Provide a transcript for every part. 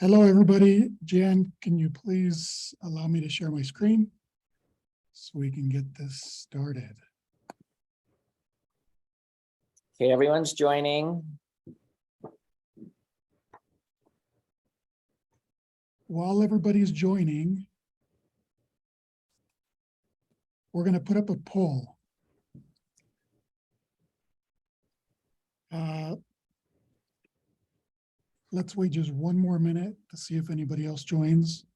Hello, everybody. Jan, can you please allow me to share my screen so we can get this started? Okay, everyone's joining. While everybody's joining, we're going to put up a poll. Let's wait just one more minute to see if anybody else joins.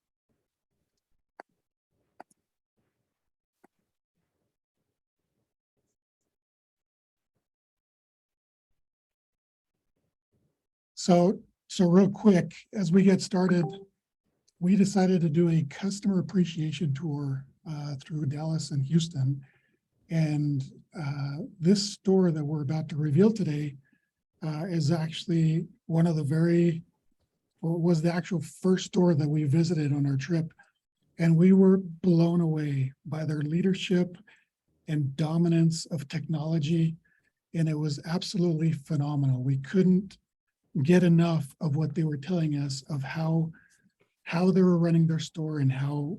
So real quick, as we get started, we decided to do a customer appreciation tour through Dallas and Houston. And this store that we're about to reveal today is actually one of the was the actual first store that we visited on our trip. And we were blown away by their leadership and dominance of technology. And it was absolutely phenomenal. We couldn't get enough of what they were telling us of how they were running their store and how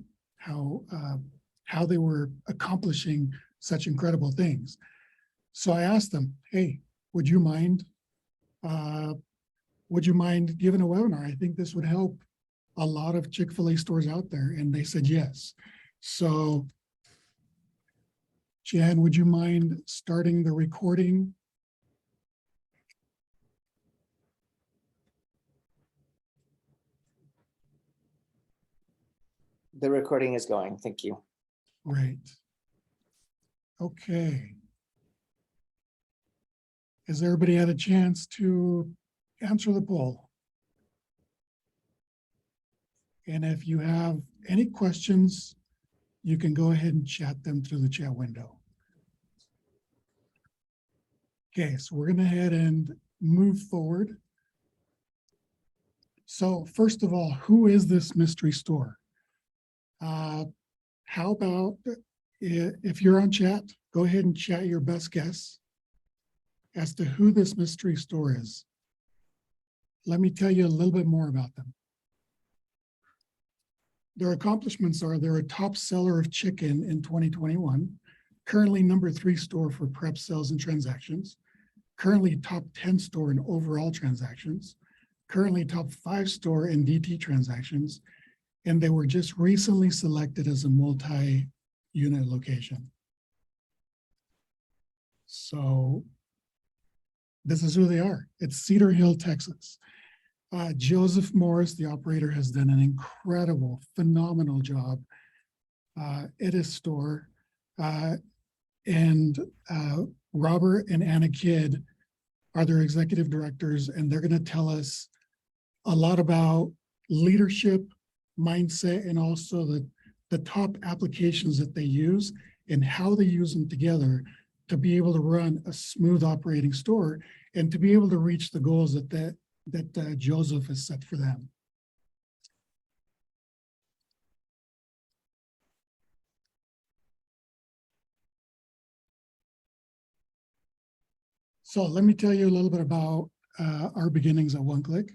they were accomplishing such incredible things. So I asked them, hey, would you mind giving a webinar? I think this would help a lot of Chick-fil-A stores out there. And they said yes. So Jan, would you mind starting the recording? The recording is going. Thank you. Great. Okay. Has everybody had a chance to answer the poll? And if you have any questions, you can go ahead and chat them through the chat window. Okay, so we're going to head and move forward. So first of all, who is this mystery store? How about if you're on chat, go ahead and chat your best guess as to who this mystery store is. Let me tell you a little bit more about them. Their accomplishments are they're a top seller of chicken in 2021, currently #3 store for prep sales and transactions, currently top 10 store in overall transactions, currently top 5 store in DT transactions, and they were just recently selected as a multi-unit location. So this is who they are. It's Cedar Hill, Texas. Joseph Morris, the operator, has done an incredible, phenomenal job at his store. And Robert and Anna Kidd are their executive directors, and they're going to tell us a lot about leadership, mindset, and also the top applications that they use and how they use them together to be able to run a smooth operating store and to be able to reach the goals that Joseph has set for them. So let me tell you a little bit about our beginnings at OneClick.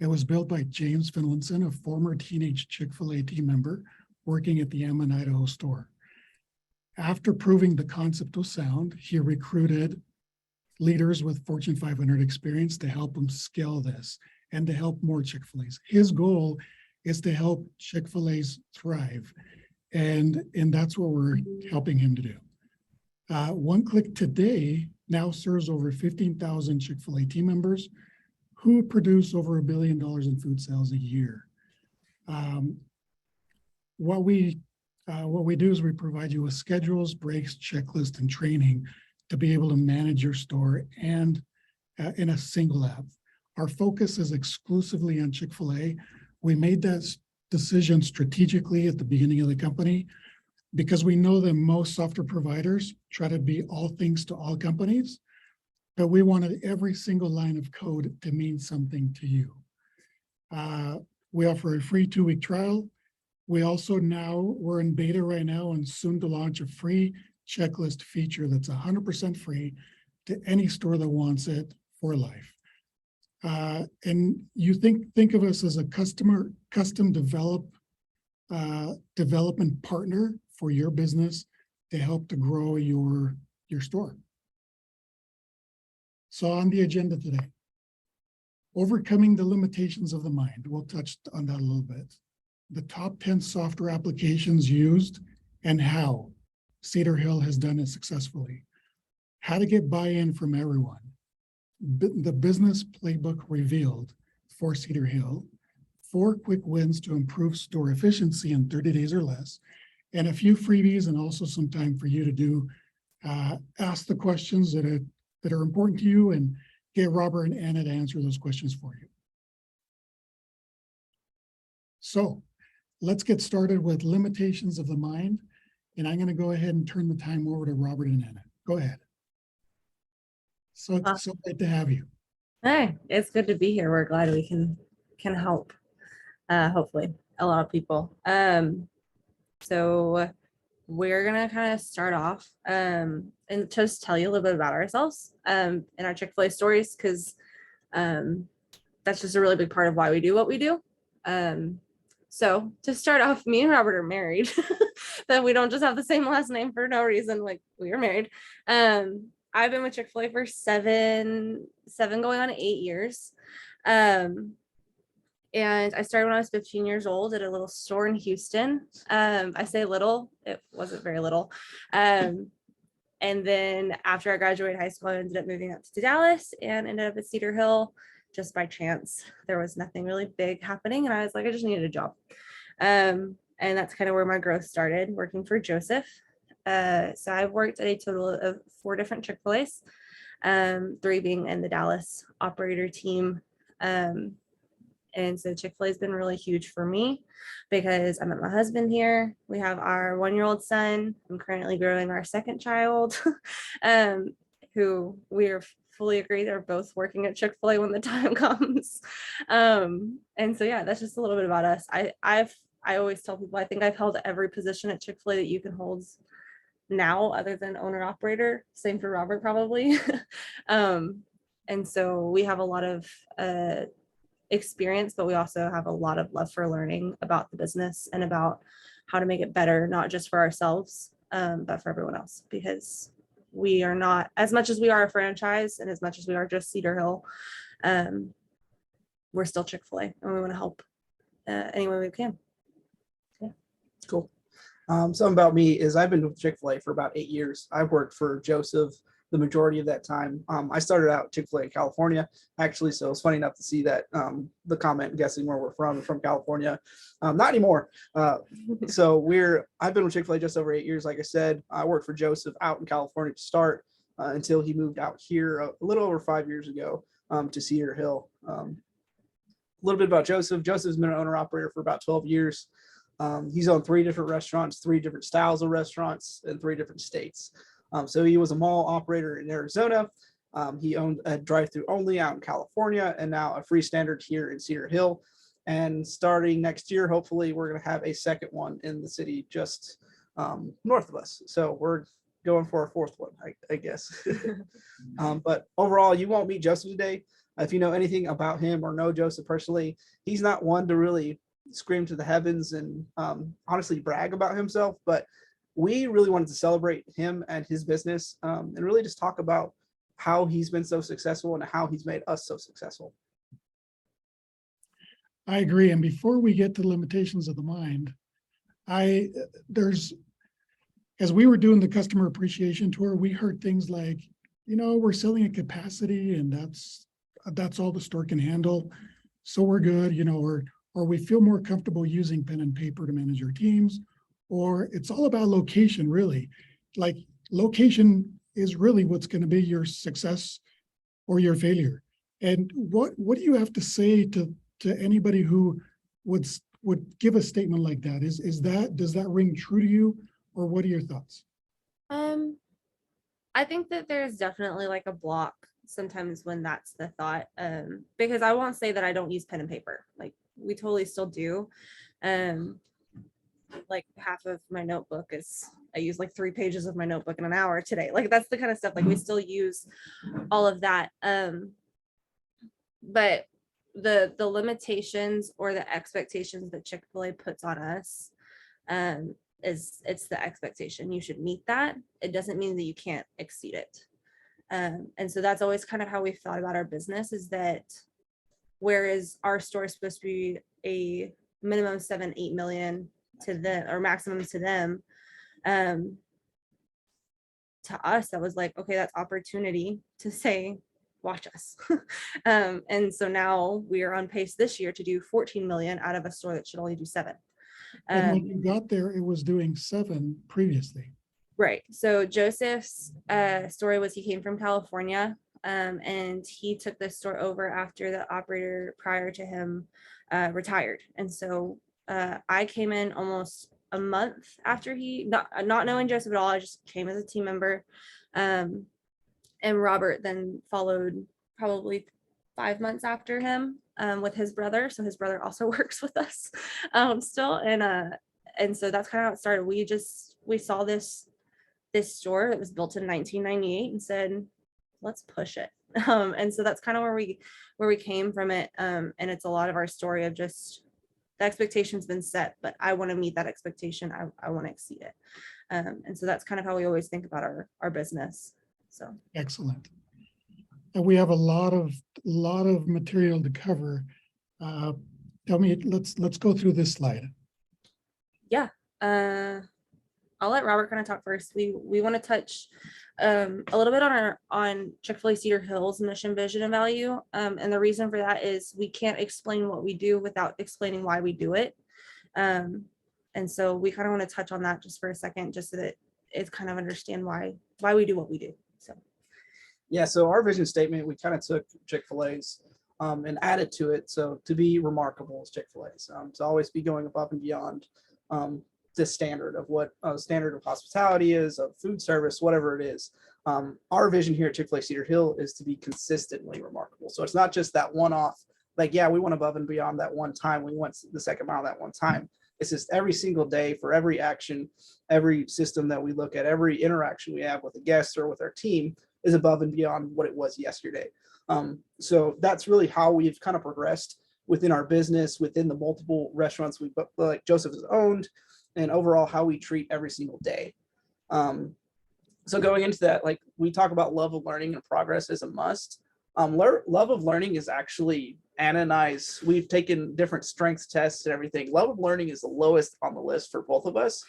It was built by James Finlinson, a former teenage Chick-fil-A team member working at the Ammon, Idaho store. After proving the concept was sound, he recruited leaders with Fortune 500 experience to help him scale this and to help more Chick-fil-A's. His goal is to help Chick-fil-A's thrive, and that's what we're helping him to do. OneClick today now serves over 15,000 Chick-fil-A team members who produce over $1 billion in food sales a year. What we do is we provide you with schedules, breaks, checklists, and training to be able to manage your store and in a single app. Our focus is exclusively on Chick-fil-A. We made that decision strategically at the beginning of the company because we know that most software providers try to be all things to all companies, but we wanted every single line of code to mean something to you. We offer a free 2-week trial. We also we're in beta right now and soon to launch a free checklist feature that's 100% free to any store that wants it for life. And you think of us as a custom development partner for your business to help to grow your store. So on the agenda today, overcoming the limitations of the mind. We'll touch on that a little bit. The top 10 software applications used and how Cedar Hill has done it successfully. How to get buy-in from everyone. The business playbook revealed for Cedar Hill. 4 quick wins to improve store efficiency in 30 days or less. And a few freebies and also some time for you to do ask the questions that are important to you and get Robert and Anna to answer those questions for you. So let's get started with limitations of the mind. And I'm going to go ahead and turn the time over to Robert and Anna. Go ahead. So it's so great to have you. Hey, it's good to be here. We're glad we can help, hopefully, a lot of people. So we're gonna kind of start off and just tell you a little bit about ourselves and our Chick-fil-A stories, because that's just a really big part of why we do what we do. So to start off, me and Robert are married. That we don't just have the same last name for no reason. Like, we are married. I've been with Chick-fil-A for seven going on 8 years. And I started when I was 15 years old at a little store in Houston. I say little, it wasn't very little. And then after I graduated high school, I ended up moving up to Dallas and ended up at Cedar Hill just by chance. There was nothing really big happening, and I was like, I just needed a job. And that's kind of where my growth started, working for Joseph. So I've worked at a total of 4 different Chick-fil-A's, 3 being in the Dallas operator team. And so Chick-fil-A has been really huge for me because I met my husband here. We have our 1-year-old son. I'm currently growing our 2nd child, who we are fully agree they're both working at Chick-fil-A when the time comes. And so, yeah, that's just a little bit about us. I always tell people, I think I've held every position at Chick-fil-A that you can hold now other than owner operator. Same for Robert, probably. And so we have a lot of experience, but we also have a lot of love for learning about the business and about how to make it better, not just for ourselves, but for everyone else, because we are not, as much as we are a franchise and as much as we are just Cedar Hill, we're still Chick-fil-A, and we want to help any way we can. Yeah. Cool. Something about me is I've been with Chick-fil-A for about 8 years. I've worked for Joseph the majority of that time. I started out Chick-fil-A in California, actually, so it's funny enough to see that the comment guessing where we're from California. Not anymore. So I've been with Chick-fil-A just over 8 years. Like I said, I worked for Joseph out in California to start until he moved out here a little over 5 years ago to Cedar Hill. A little bit about Joseph. Joseph's been an owner operator for about 12 years. He's owned 3 different restaurants, 3 different styles of restaurants in 3 different states. So he was a mall operator in Arizona. He owned a drive-through only out in California, and now a freestanding here in Cedar Hill. And starting next year, hopefully, we're going to have a second one in the city just north of us. So we're going for a 4th one, I guess. But overall, you won't meet Joseph today. If you know anything about him or know Joseph personally, he's not one to really scream to the heavens and honestly brag about himself, but we really wanted to celebrate him and his business and really just talk about how he's been so successful and how he's made us so successful. I agree. And before we get to the limitations of the mind, as we were doing the customer appreciation tour, we heard things like, we're selling at capacity and that's all the store can handle. So we're good, or we feel more comfortable using pen and paper to manage our teams, or it's all about location, really. Like, location is really what's going to be your success or your failure. And what do you have to say to anybody who would give a statement like that? Does that ring true to you, or what are your thoughts? I think that there's definitely like a block sometimes when that's the thought, because I won't say that I don't use pen and paper. Like, we totally still do. Like, half of my notebook I use like 3 pages of my notebook in an hour today. Like, that's the kind of stuff, like, we still use all of that. but the limitations or the expectations that Chick-fil-A puts on us, it's the expectation. You should meet that. It doesn't mean that you can't exceed it. And so that's always kind of how we've thought about our business, is that whereas our store is supposed to be a minimum 7-8 million to them, or maximum to them, to us, that was like, okay, that's opportunity to say, watch us. And so now we are on pace this year to do 14 million out of a store that should only do 7. And when you got there, it was doing 7 previously. Right. So Joseph's story was he came from California, and he took this store over after the operator prior to him retired. And so I came in almost a month after he, not knowing Joseph at all. I just came as a team member. And Robert then followed probably 5 months after him with his brother. So his brother also works with us still. And so that's kind of how it started. We saw this store that was built in 1998 and said, let's push it. And so that's kind of where we came from it. And it's a lot of our story of just the expectation's been set, but I want to meet that expectation. I want to exceed it. And so that's kind of how we always think about our business. So Excellent. And we have a lot of material to cover. Tell me, let's go through this slide. yeah. I'll let Robert kind of talk first. We want to touch a little bit on Chick-fil-A Cedar Hill's mission, vision, and value. And the reason for that is we can't explain what we do without explaining why we do it. And so we kind of want to touch on that just for a second, just so that it's kind of understand why we do what we do. So Yeah, so our vision statement, we kind of took Chick-fil-A's and added to it. So to be remarkable as Chick-fil-A's, to always be going above and beyond the standard of what standard of hospitality is, of food service, whatever it is. Our vision here at Chick-fil-A Cedar Hill is to be consistently remarkable. So it's not just that one-off, like, yeah, we went above and beyond that one time. We went the second mile that one time. It's just every single day, for every action, every system that we look at, every interaction we have with the guests or with our team is above and beyond what it was yesterday. So that's really how we've kind of progressed within our business, within the multiple restaurants we, like Joseph has owned, and overall how we treat every single day. So going into that, like, we talk about love of learning and progress is a must. Love of learning is actually Anna and I's. We've taken different strengths tests and everything. Love of learning is the lowest on the list for both of us,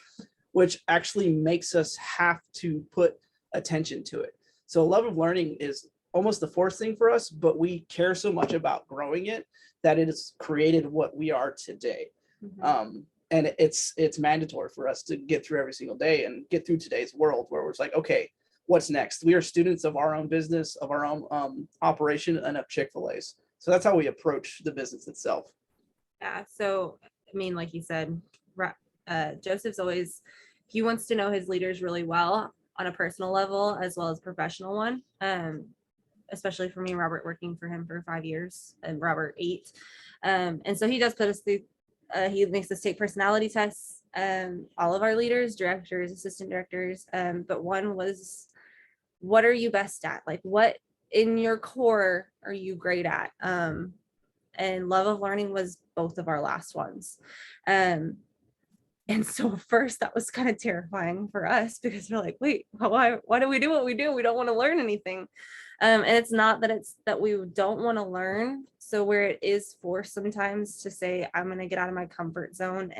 which actually makes us have to put attention to it. So love of learning is almost the fourth thing for us, but we care so much about growing it that it has created what we are today. mm-hmm. And it's mandatory for us to get through every single day and get through today's world where it's like, okay, what's next? We are students of our own business, of our own operation, and of Chick-fil-A's. So that's how we approach the business itself. Yeah. So, I mean, like you said, Joseph's always, he wants to know his leaders really well on a personal level as well as professional one. Especially for me, Robert working for him for 5 years and Robert 8. And so he does put us through, he makes us take personality tests, all of our leaders, directors, assistant directors. But one was, what are you best at? Like, what in your core are you great at? And love of learning was both of our last ones. And so first that was kind of terrifying for us because we're like, wait, why do we do what we do? We don't want to learn anything. And it's not that it's that we don't want to learn. So where it is forced sometimes to say, I'm going to get out of my comfort zone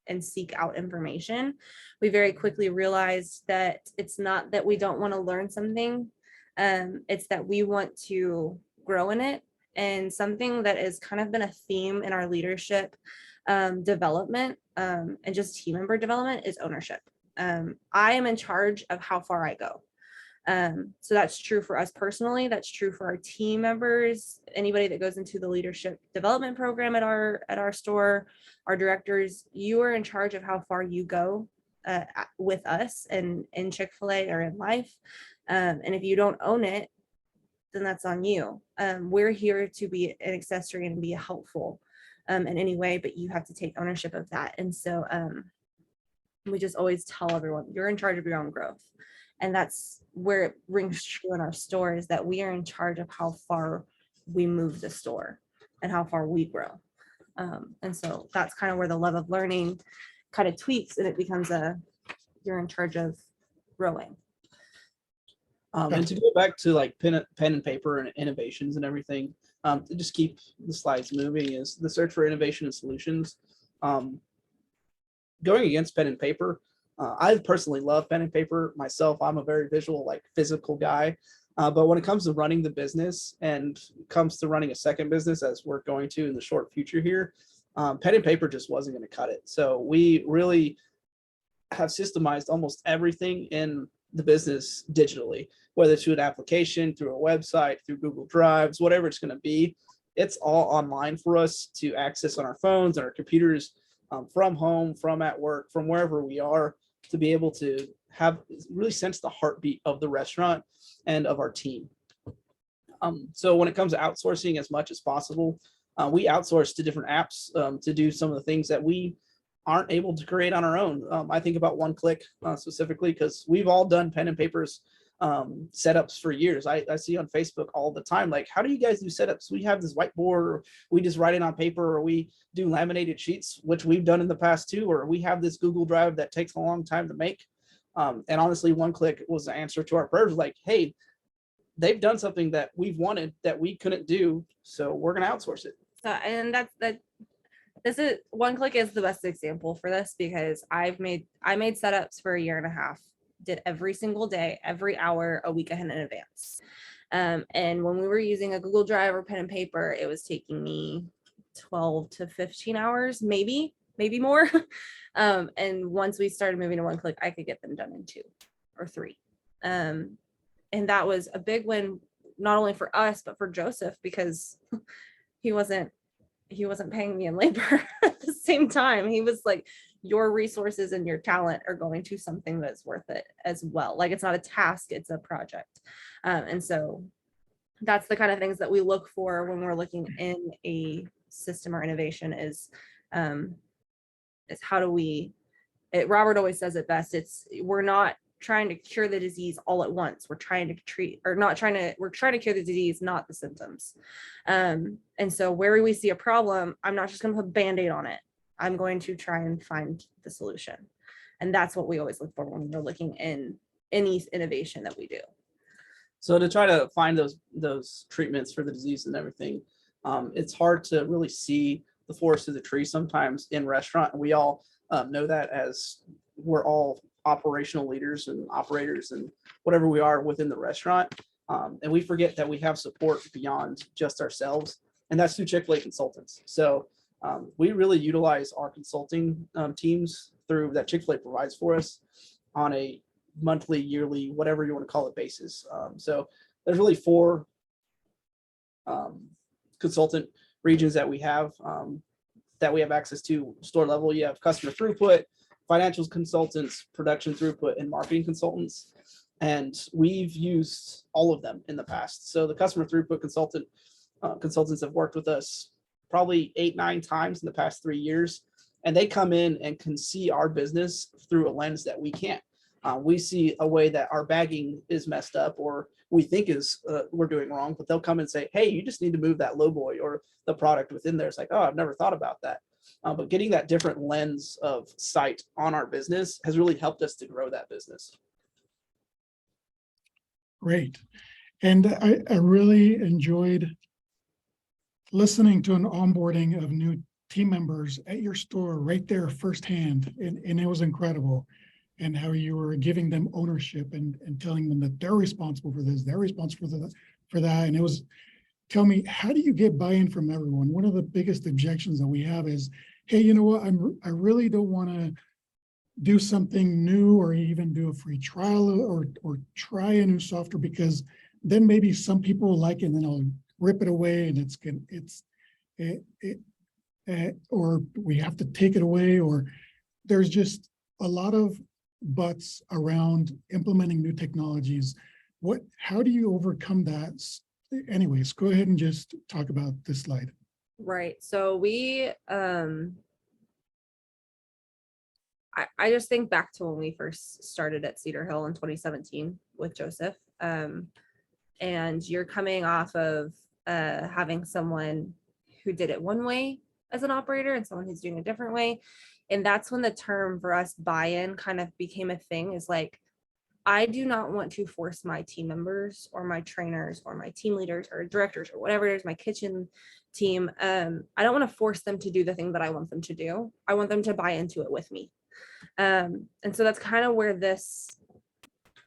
and seek out information, we very quickly realized that it's not that we don't want to learn something. It's that we want to grow in it. And something that has kind of been a theme in our leadership development and just team member development is ownership. I am in charge of how far I go. So that's true for us personally. That's true for our team members. Anybody that goes into the leadership development program at our store, our directors, you are in charge of how far you go with us and in Chick-fil-A or in life. And if you don't own it, then that's on you. We're here to be an accessory and be helpful in any way, but you have to take ownership of that. And so we just always tell everyone, you're in charge of your own growth. And that's where it rings true in our store, is that we are in charge of how far we move the store and how far we grow. And so that's kind of where the love of learning kind of tweaks, and it becomes you're in charge of growing. And to go back to like pen and paper and innovations and everything, to just keep the slides moving, is the search for innovation and solutions. Going against pen and paper, I personally love pen and paper myself. I'm a very visual, like physical guy. But when it comes to running the business and comes to running a second business, as we're going to in the short future here, pen and paper just wasn't going to cut it. So we really have systemized almost everything in the business digitally, whether it's through an application, through a website, through Google Drives, whatever it's going to be. It's all online for us to access on our phones and our computers, from home, from at work, from wherever we are, to be able to have really sense the heartbeat of the restaurant and of our team. So when it comes to outsourcing as much as possible, we outsource to different apps to do some of the things that we aren't able to create on our own. I think about OneClick specifically, because we've all done pen and papers setups for years. I see on Facebook all the time, like, how do you guys do setups? We have this whiteboard, or we just write it on paper, or we do laminated sheets, which we've done in the past too, or we have this Google Drive that takes a long time to make. And honestly, OneClick was the answer to our prayers. Like, hey, they've done something that we've wanted that we couldn't do, so we're going to outsource it. So, and this is OneClick is the best example for this, because I made setups for a year and a half, did every single day, every hour, a week ahead in advance. And when we were using a Google Drive or pen and paper, it was taking me 12 to 15 hours, maybe more. And once we started moving to OneClick, I could get them done in 2 or 3. And that was a big win, not only for us, but for Joseph, because he wasn't paying me in labor at the same time. He was like, your resources and your talent are going to something that's worth it as well. Like, it's not a task, it's a project. And so that's the kind of things that we look for when we're looking in a system or innovation is how do we, Robert always says it best. We're not trying to cure the disease all at once. We're trying to we're trying to cure the disease, not the symptoms. And so where we see a problem, I'm not just going to put a Band-Aid on it. I'm going to try and find the solution. And that's what we always look for when we're looking in any innovation that we do. So to try to find those treatments for the disease and everything, it's hard to really see the forest of the tree sometimes in restaurant. We all know that, as we're all operational leaders and operators and whatever we are within the restaurant. And we forget that we have support beyond just ourselves, and that's through Chick-fil-A consultants. So we really utilize our consulting teams through that Chick-fil-A provides for us on a monthly, yearly, whatever you want to call it basis. So there's really 4 consultant regions that we have access to store level. You have customer throughput, financial consultants, production throughput, and marketing consultants. And we've used all of them in the past. So the customer throughput consultants have worked with us probably 8-9 times in the past 3 years. And they come in and can see our business through a lens that we can't. We see a way that our bagging is messed up, or we think we're doing wrong, but they'll come and say, hey, you just need to move that low boy or the product within there. It's like, oh, I've never thought about that. But getting that different lens of sight on our business has really helped us to grow that business. Great. And I really enjoyed listening to an onboarding of new team members at your store right there firsthand. And it was incredible. And how you were giving them ownership and telling them that they're responsible for this, they're responsible for that. And it was, tell me, how do you get buy-in from everyone? One of the biggest objections that we have is, hey, you know what, I really don't want to do something new or even do a free trial or try a new software, because then maybe some people will like it and then I'll rip it away and or we have to take it away, or there's just a lot of buts around implementing new technologies. How do you overcome that? Anyways, go ahead and just talk about this slide. Right. So we, I just think back to when we first started at Cedar Hill in 2017 with Joseph. And you're coming off of having someone who did it one way as an operator and someone who's doing it a different way. And that's when the term for us buy-in kind of became a thing, is like, I do not want to force my team members or my trainers or my team leaders or directors or whatever it is, my kitchen team. I don't want to force them to do the thing that I want them to do. I want them to buy into it with me. And so that's kind of where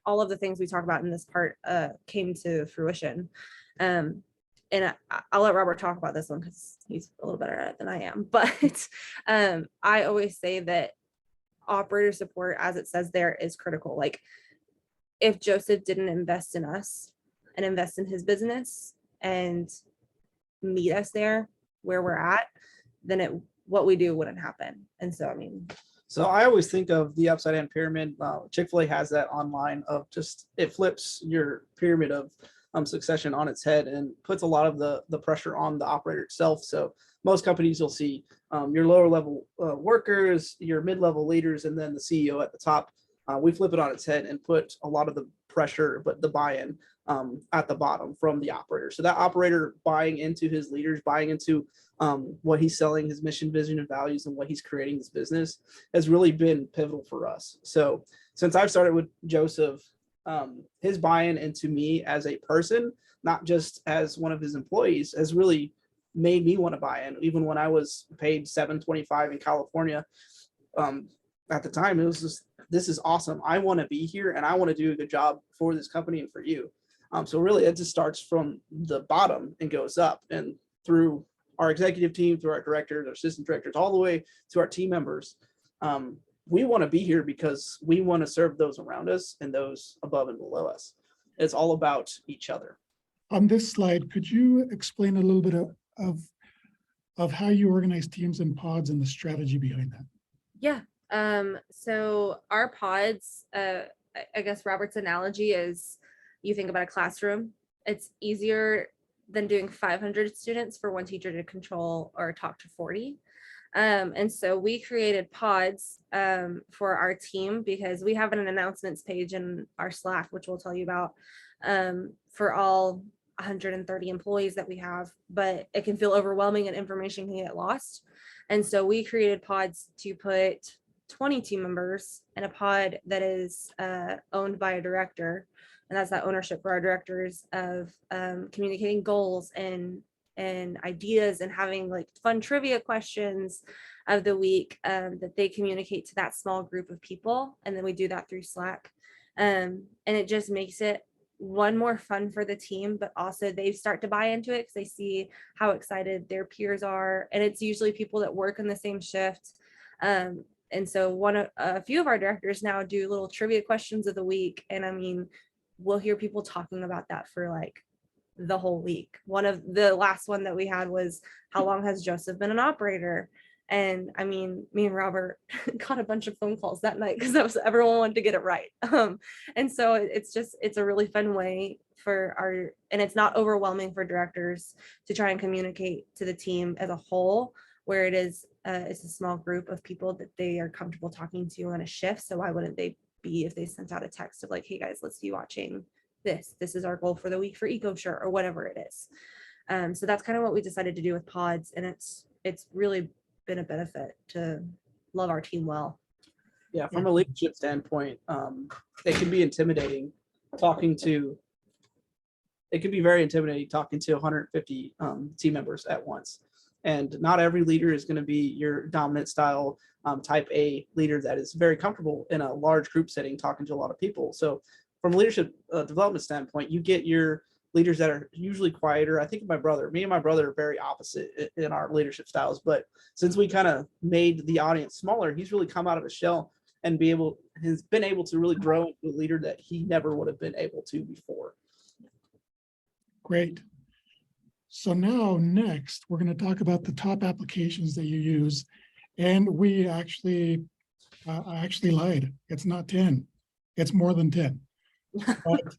all of the things we talk about in this part came to fruition. And I'll let Robert talk about this one because he's a little better at it than I am. But I always say that operator support, as it says there, is critical. Like, if Joseph didn't invest in us and invest in his business and meet us there where we're at, then what we do wouldn't happen. And so, I mean, So I always think of the upside down pyramid. Chick-fil-A has that online of just, it flips your pyramid of succession on its head and puts a lot of the pressure on the operator itself. So most companies you'll see your lower level workers, your mid-level leaders, and then the CEO at the top. We flip it on its head and put a lot of the pressure, but the buy-in at the bottom from the operator. So that operator buying into his leaders, buying into what he's selling, his mission, vision, and values, and what he's creating this business has really been pivotal for us. So since I've started with Joseph, his buy-in into me as a person, not just as one of his employees, has really made me want to buy in. Even when I was paid $7.25 in California, at the time, it was just, this is awesome. I want to be here and I want to do a good job for this company and for you. So really, it just starts from the bottom and goes up, and through our executive team, through our directors, our assistant directors, all the way to our team members. We want to be here because we want to serve those around us and those above and below us. It's all about each other. On this slide, could you explain a little bit of how you organize teams and pods and the strategy behind that? yeah. So our pods, I guess Robert's analogy is, you think about a classroom, it's easier than doing 500 students for one teacher to control or talk to 40. And so we created pods for our team, because we have an announcements page in our Slack, which we'll tell you about, for all 130 employees that we have, but it can feel overwhelming and information can get lost. And so we created pods to put 20 team members in a pod that is owned by a director. And that's that ownership for our directors of communicating goals and ideas and having like fun trivia questions of the week that they communicate to that small group of people. And then we do that through Slack. And it just makes it one more fun for the team, but also they start to buy into it because they see how excited their peers are. And it's usually people that work in the same shift. And so a few of our directors now do little trivia questions of the week. And I mean, we'll hear people talking about that for like the whole week. One of the last one that we had was, how long has Joseph been an operator? And I mean, me and Robert got a bunch of phone calls that night because everyone wanted to get it right. And so it's a really fun way and it's not overwhelming for directors to try and communicate to the team as a whole, where it's a small group of people that they are comfortable talking to on a shift. So why wouldn't they be if they sent out a text of like, hey guys, let's be watching this is our goal for the week for EcoSure or whatever it is. So that's kind of what we decided to do with pods, and it's really been a benefit to love our team well. Yeah, from a leadership standpoint, it can be intimidating talking to 150 team members at once. And not every leader is going to be your dominant style type A leader that is very comfortable in a large group setting talking to a lot of people. So from a leadership development standpoint, you get your leaders that are usually quieter. I think me and my brother are very opposite in our leadership styles, but since we kind of made the audience smaller, he's really come out of his shell and has been able to really grow into a leader that he never would have been able to before. Great. So now next, we're going to talk about the top applications that you use. And I actually lied. It's not 10. It's more than 10. But,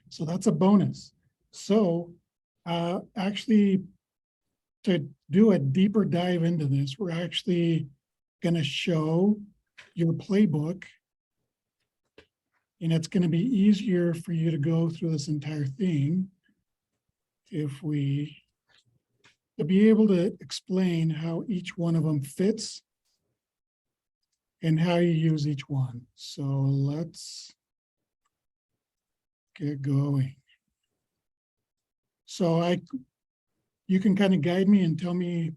so that's a bonus. So actually, to do a deeper dive into this, we're actually going to show your playbook. And it's going to be easier for you to go through this entire thing. if we, to be able to explain how each one of them fits and how you use each one. So let's get going. So you can kind of guide me and tell me.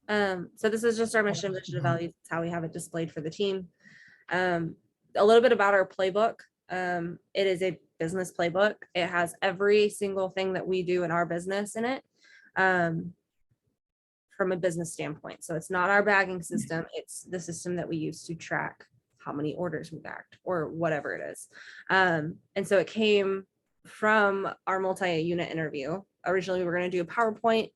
So this is just our mission, vision, and values. It's how we have it displayed for the team. A little bit about our playbook. It is a business playbook. It has every single thing that we do in our business in it, from a business standpoint. So it's not our bagging system. It's the system that we use to track how many orders we bagged or whatever it is. And so it came from our multi-unit interview. Originally, we were going to do a PowerPoint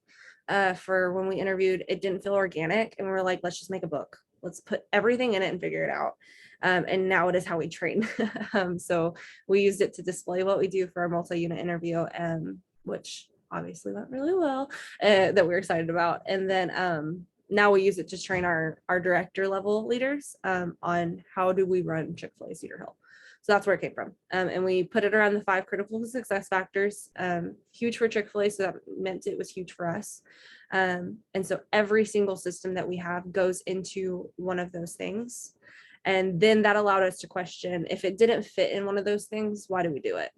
for when we interviewed. It didn't feel organic, and we were like, let's just make a book. Let's put everything in it and figure it out. And now it is how we train. So we used it to display what we do for our multi-unit interview, which obviously went really well, that we were excited about. And then now we use it to train our director level leaders on how do we run Chick-fil-A Cedar Hill. So that's where it came from. And we put it around the 5 critical success factors, huge for Chick-fil-A. So that meant it was huge for us. And so every single system that we have goes into one of those things. And then that allowed us to question, if it didn't fit in one of those things, why do we do it?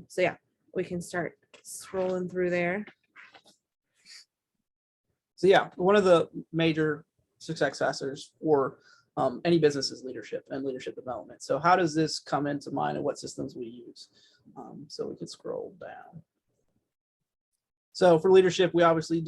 So yeah, we can start scrolling through there. So yeah, one of the major success factors for any business is leadership and leadership development. So how does this come into mind and what systems we use? So we can scroll down. So for leadership, we obviously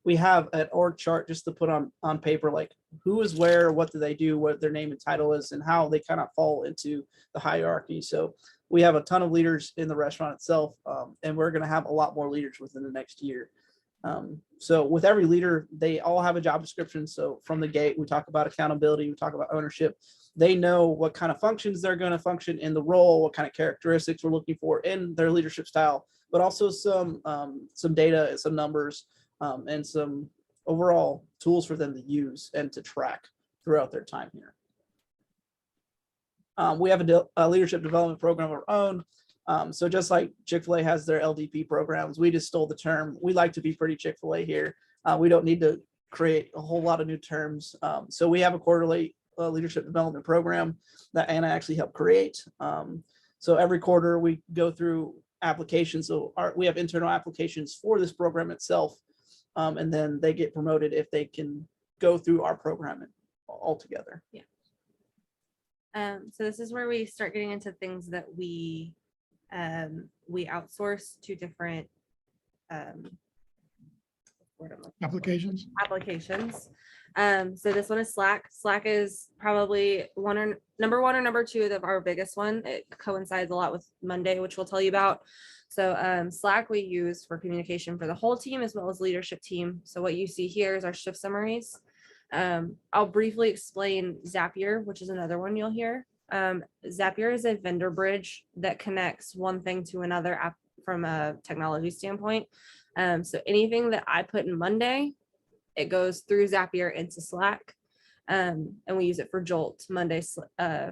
we have an org chart just to put on paper, like who is where, what do they do, what their name and title is, and how they kind of fall into the hierarchy. So we have a ton of leaders in the restaurant itself, and we're going to have a lot more leaders within the next year. So with every leader, they all have a job description. So from the gate, we talk about accountability, we talk about ownership. They know what kind of functions they're going to function in the role, what kind of characteristics we're looking for in their leadership style, but also some data and some numbers, and some overall tools for them to use and to track throughout their time here. We have a leadership development program of our own. So just like Chick-fil-A has their LDP programs, we just stole the term. We like to be pretty Chick-fil-A here. We don't need to create a whole lot of new terms. So we have a quarterly leadership development program that Anna actually helped create. So every quarter we go through applications. So we have internal applications for this program itself. And then they get promoted if they can go through our program altogether. Yeah. So this is where we start getting into things that we outsource to different Applications. So this one is Slack. Slack is probably number one or number 2 of our biggest one. It coincides a lot with Monday, which we'll tell you about. So Slack we use for communication for the whole team as well as leadership team. So what you see here is our shift summaries. I'll briefly explain Zapier, which is another one you'll hear. Zapier is a vendor bridge that connects one thing to another app from a technology standpoint. So anything that I put in Monday, it goes through Zapier into Slack. And we use it for Jolt Monday, our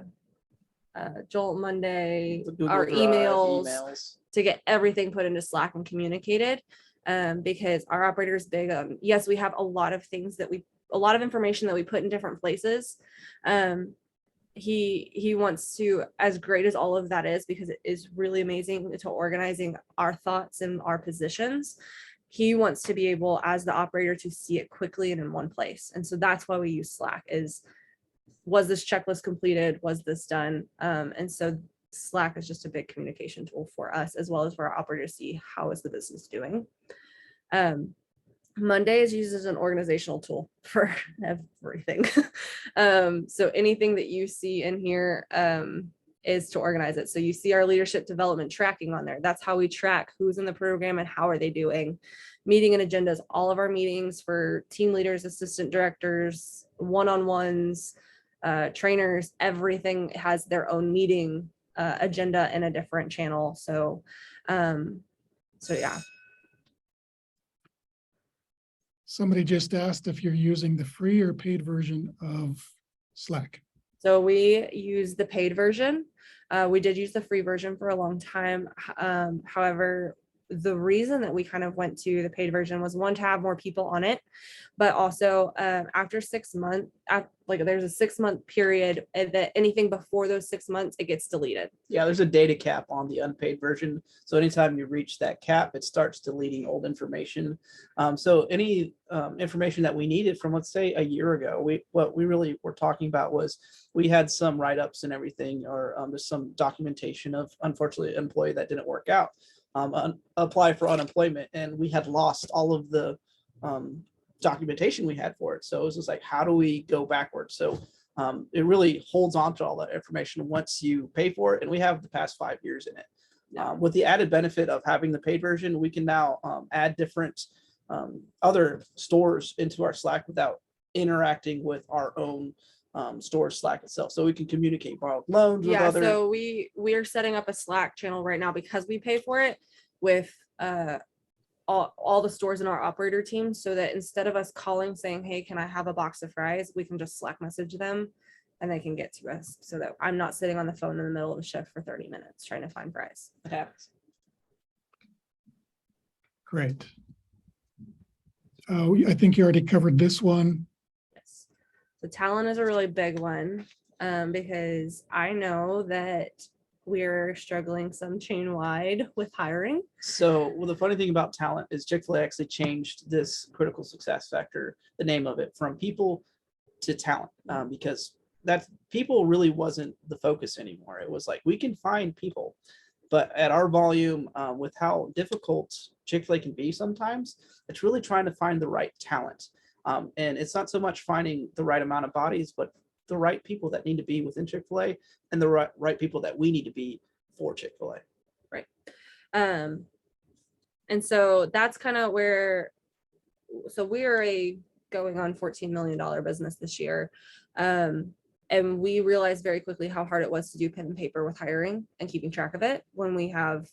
emails to get everything put into Slack and communicated. Because our operator is big. Yes, we have a lot of things a lot of information that we put in different places. He wants to, as great as all of that is, because it is really amazing to organizing our thoughts and our positions. He wants to be able, as the operator, to see it quickly and in one place. And so that's why we use Slack was this checklist completed? Was this done? And so Slack is just a big communication tool for us, as well as for our operators to see how is the business doing. Monday is used as an organizational tool for everything. So anything that you see in here is to organize it. So you see our leadership development tracking on there. That's how we track who's in the program and how are they doing. Meeting and agendas, all of our meetings for team leaders, assistant directors, one-on-ones, trainers, everything has their own meeting agenda in a different channel. So yeah. Somebody just asked if you're using the free or paid version of Slack. So we use the paid version. We did use the free version for a long time. However, the reason that we kind of went to the paid version was, one, to have more people on it, but also after 6 months, like there's a 6-month period, and that anything before those 6 months, it gets deleted. Yeah, there's a data cap on the unpaid version. So anytime you reach that cap, it starts deleting old information. So any information that we needed from, let's say, a year ago, what we really were talking about was we had some write-ups and everything, or there's some documentation of, unfortunately, an employee that didn't work out, apply for unemployment, and we had lost all of the documentation we had for it. So it was just like, how do we go backwards? So it really holds on to all that information once you pay for it. And we have the past 5 years in it. With the added benefit of having the paid version, we can now add different other stores into our Slack without interacting with our own store Slack itself. So we can communicate borrowed loans with other. So we are setting up a Slack channel right now because we pay for it with all the stores in our operator team, so that instead of us calling saying, hey, can I have a box of fries, we can just Slack message them and they can get to us, so that I'm not sitting on the phone in the middle of a shift for 30 minutes trying to find fries. It happens. Great. I think you already covered this one. Yes. So talent is a really big one, because I know that we're struggling some chain wide with hiring. So, well, the funny thing about talent is Chick-fil-A actually changed this critical success factor, the name of it, from people to talent, because that people really wasn't the focus anymore. It was like, we can find people, but at our volume, with how difficult Chick-fil-A can be sometimes, it's really trying to find the right talent. And it's not so much finding the right amount of bodies, but the right people that need to be within Chick-fil-A, and the right people that we need to be for Chick-fil-A. Right. And so that's kind of where, so we are going on $14 million business this year. And we realized very quickly how hard it was to do pen and paper with hiring and keeping track of it when we have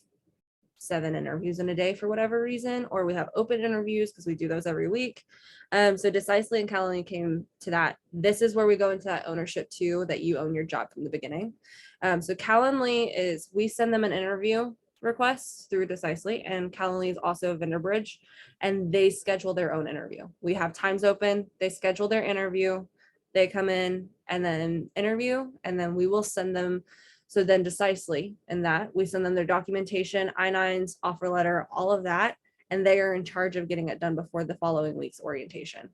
7 interviews in a day for whatever reason, or we have open interviews because we do those every week. So Decisely and Calendly came to that. This is where we go into that ownership too, that you own your job from the beginning. So Calendly is, we send them an interview request through Decisely, and Calendly is also a vendor bridge, and they schedule their own interview. We have times open, they schedule their interview, they come in and then interview, and then we will send them. So then Decisely, in that we send them their documentation, I-9s, offer letter, all of that, and they are in charge of getting it done before the following week's orientation.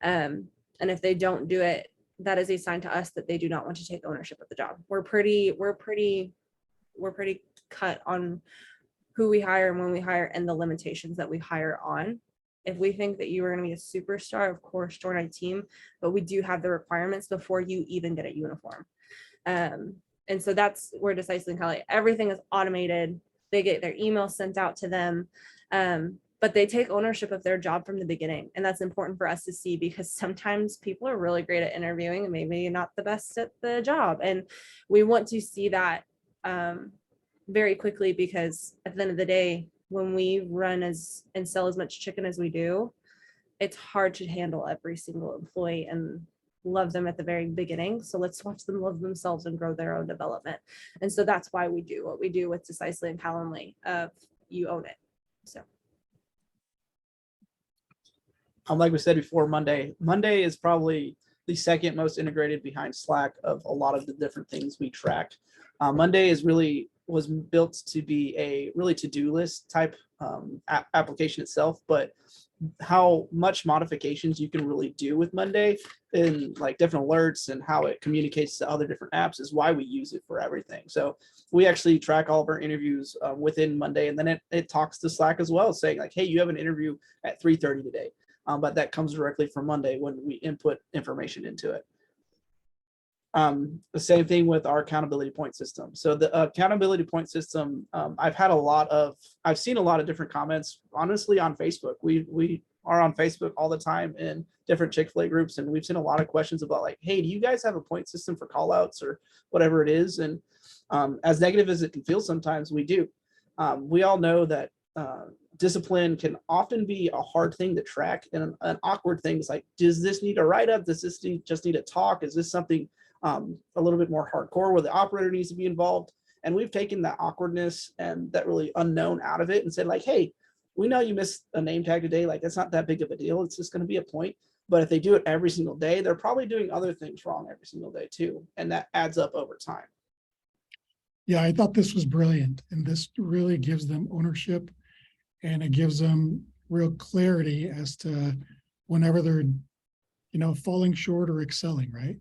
And if they don't do it, that is a sign to us that they do not want to take ownership of the job. We're pretty cut on who we hire and when we hire, and the limitations that we hire on. If we think that you are going to be a superstar, of course, join our team, but we do have the requirements before you even get a uniform. And so that's where Decisely and Calendly, everything is automated. They get their emails sent out to them, but they take ownership of their job from the beginning. And that's important for us to see, because sometimes people are really great at interviewing and maybe not the best at the job. And we want to see that very quickly, because at the end of the day, when we run and sell as much chicken as we do, it's hard to handle every single employee and love them at the very beginning. So let's watch them love themselves and grow their own development. And so that's why we do what we do with Decisely and Calendly. You own it. So Like we said before, Monday is probably the second most integrated behind Slack of a lot of the different things we track. Monday was built to be a really to-do list type application itself, but how much modifications you can really do with Monday in like different alerts and how it communicates to other different apps is why we use it for everything. So we actually track all of our interviews within Monday, and then it talks to Slack as well, saying like, hey, you have an interview at 3:30 today. But that comes directly from Monday when we input information into it. The same thing with our accountability point system. So the accountability point system, I've seen a lot of different comments, honestly, on Facebook. We are on Facebook all the time in different Chick-fil-A groups, and we've seen a lot of questions about like, hey, do you guys have a point system for call outs or whatever it is? And as negative as it can feel sometimes, we do. We all know that discipline can often be a hard thing to track, and an awkward thing is like, does this need a write-up? Does this just need a talk? Is this something a little bit more hardcore where the operator needs to be involved? And we've taken that awkwardness and that really unknown out of it and said like, hey, we know you missed a name tag today. Like, that's not that big of a deal. It's just going to be a point. But if they do it every single day, they're probably doing other things wrong every single day too. And that adds up over time. Yeah, I thought this was brilliant, and this really gives them ownership, and it gives them real clarity as to whenever they're, falling short or excelling, right?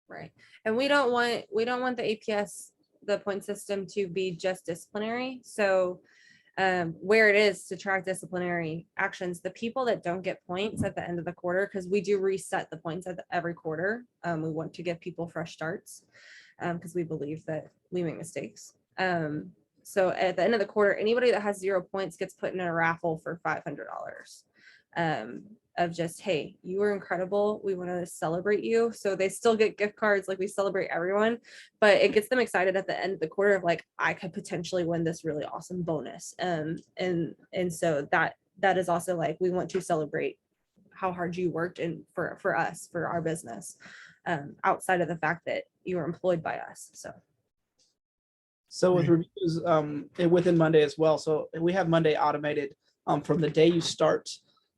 Right. And we don't want the APS, the point system, to be just disciplinary. So where it is to track disciplinary actions, the people that don't get points at the end of the quarter, because we do reset the points at every quarter. We want to give people fresh starts because we believe that we make mistakes. So at the end of the quarter, anybody that has 0 points gets put in a raffle for $500 of just, hey, you were incredible. We want to celebrate you. So they still get gift cards, like we celebrate everyone, but it gets them excited at the end of the quarter of like, I could potentially win this really awesome bonus. And so that is also like, we want to celebrate how hard you worked and for us, for our business, outside of the fact that you were employed by us. So with reviews within Monday as well. So we have Monday automated from the day you start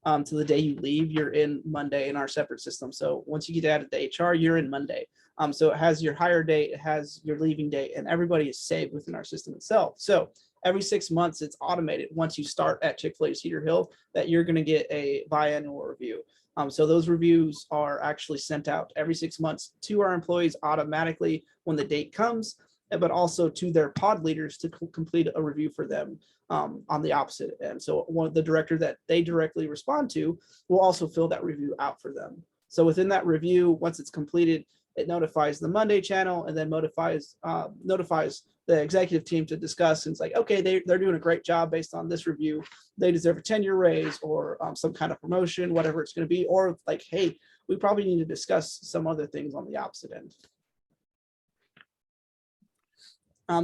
to the day you leave, you're in Monday in our separate system. So once you get added to HR, you're in Monday. So it has your hire date, it has your leaving date, and everybody is saved within our system itself. So every 6 months, it's automated once you start at Chick-fil-A Cedar Hill that you're going to get a biannual review. So those reviews are actually sent out every 6 months to our employees automatically when the date comes, but also to their pod leaders to complete a review for them on the opposite end. So one of the director that they directly respond to will also fill that review out for them. So within that review, once it's completed, it notifies the Monday channel and then notifies the executive team to discuss. And it's like, okay, they're doing a great job based on this review. They deserve a 10-year raise or some kind of promotion, whatever it's going to be. Or like, hey, we probably need to discuss some other things on the opposite end.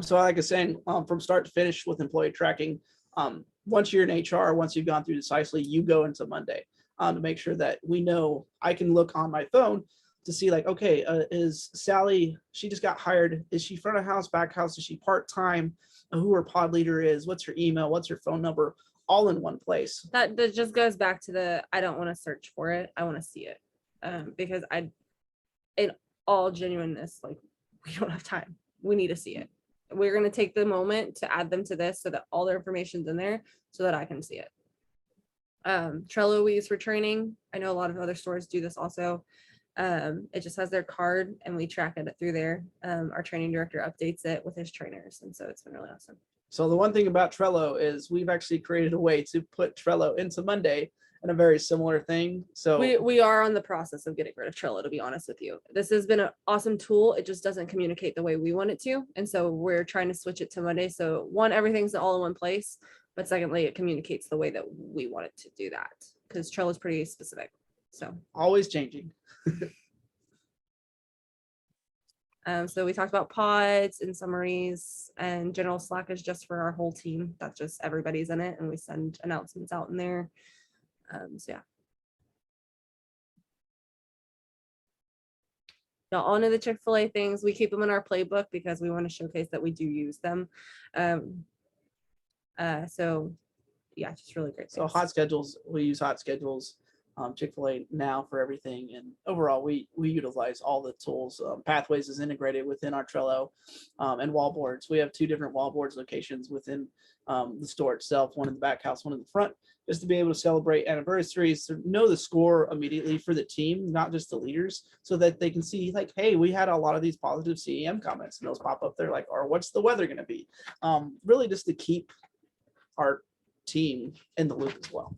So like I was saying, from start to finish with employee tracking, once you're in HR, once you've gone through Decisely, you go into Monday to make sure that we know. I can look on my phone to see like, okay, is Sally, she just got hired. Is she front of house, back house? Is she part-time? Who her pod leader is? What's her email? What's her phone number? All in one place. That just goes back to I don't want to search for it. I want to see it because in all genuineness, like we don't have time. We need to see it. We're going to take the moment to add them to this so that all their information's in there so that I can see it. Trello we use for training. I know a lot of other stores do this also. It just has their card and we track it through there. Our training director updates it with his trainers. And so it's been really awesome. So the one thing about Trello is we've actually created a way to put Trello into Monday and a very similar thing. So we are on the process of getting rid of Trello, to be honest with you. This has been an awesome tool. It just doesn't communicate the way we want it to. And so we're trying to switch it to Monday. So one, everything's all in one place. But secondly, it communicates the way that we want it to do that because Trello is pretty specific. So always changing. So we talked about pods and summaries, and general Slack is just for our whole team. That's just everybody's in it, and we send announcements out in there. So yeah. Now on to the Chick-fil-A things. We keep them in our playbook because we want to showcase that we do use them. So yeah, just really great. So hot schedules, we use hot schedules. Chick-fil-A now for everything, and overall we utilize all the tools. Pathways is integrated within our Trello, and wall boards. We have 2 different wall boards locations within the store itself, one in the back house, one in the front, just to be able to celebrate anniversaries, to know the score immediately for the team, not just the leaders, so that they can see like, hey, we had a lot of these positive CEM comments, and those pop up there like, or what's the weather going to be? Really just to keep our team in the loop as well.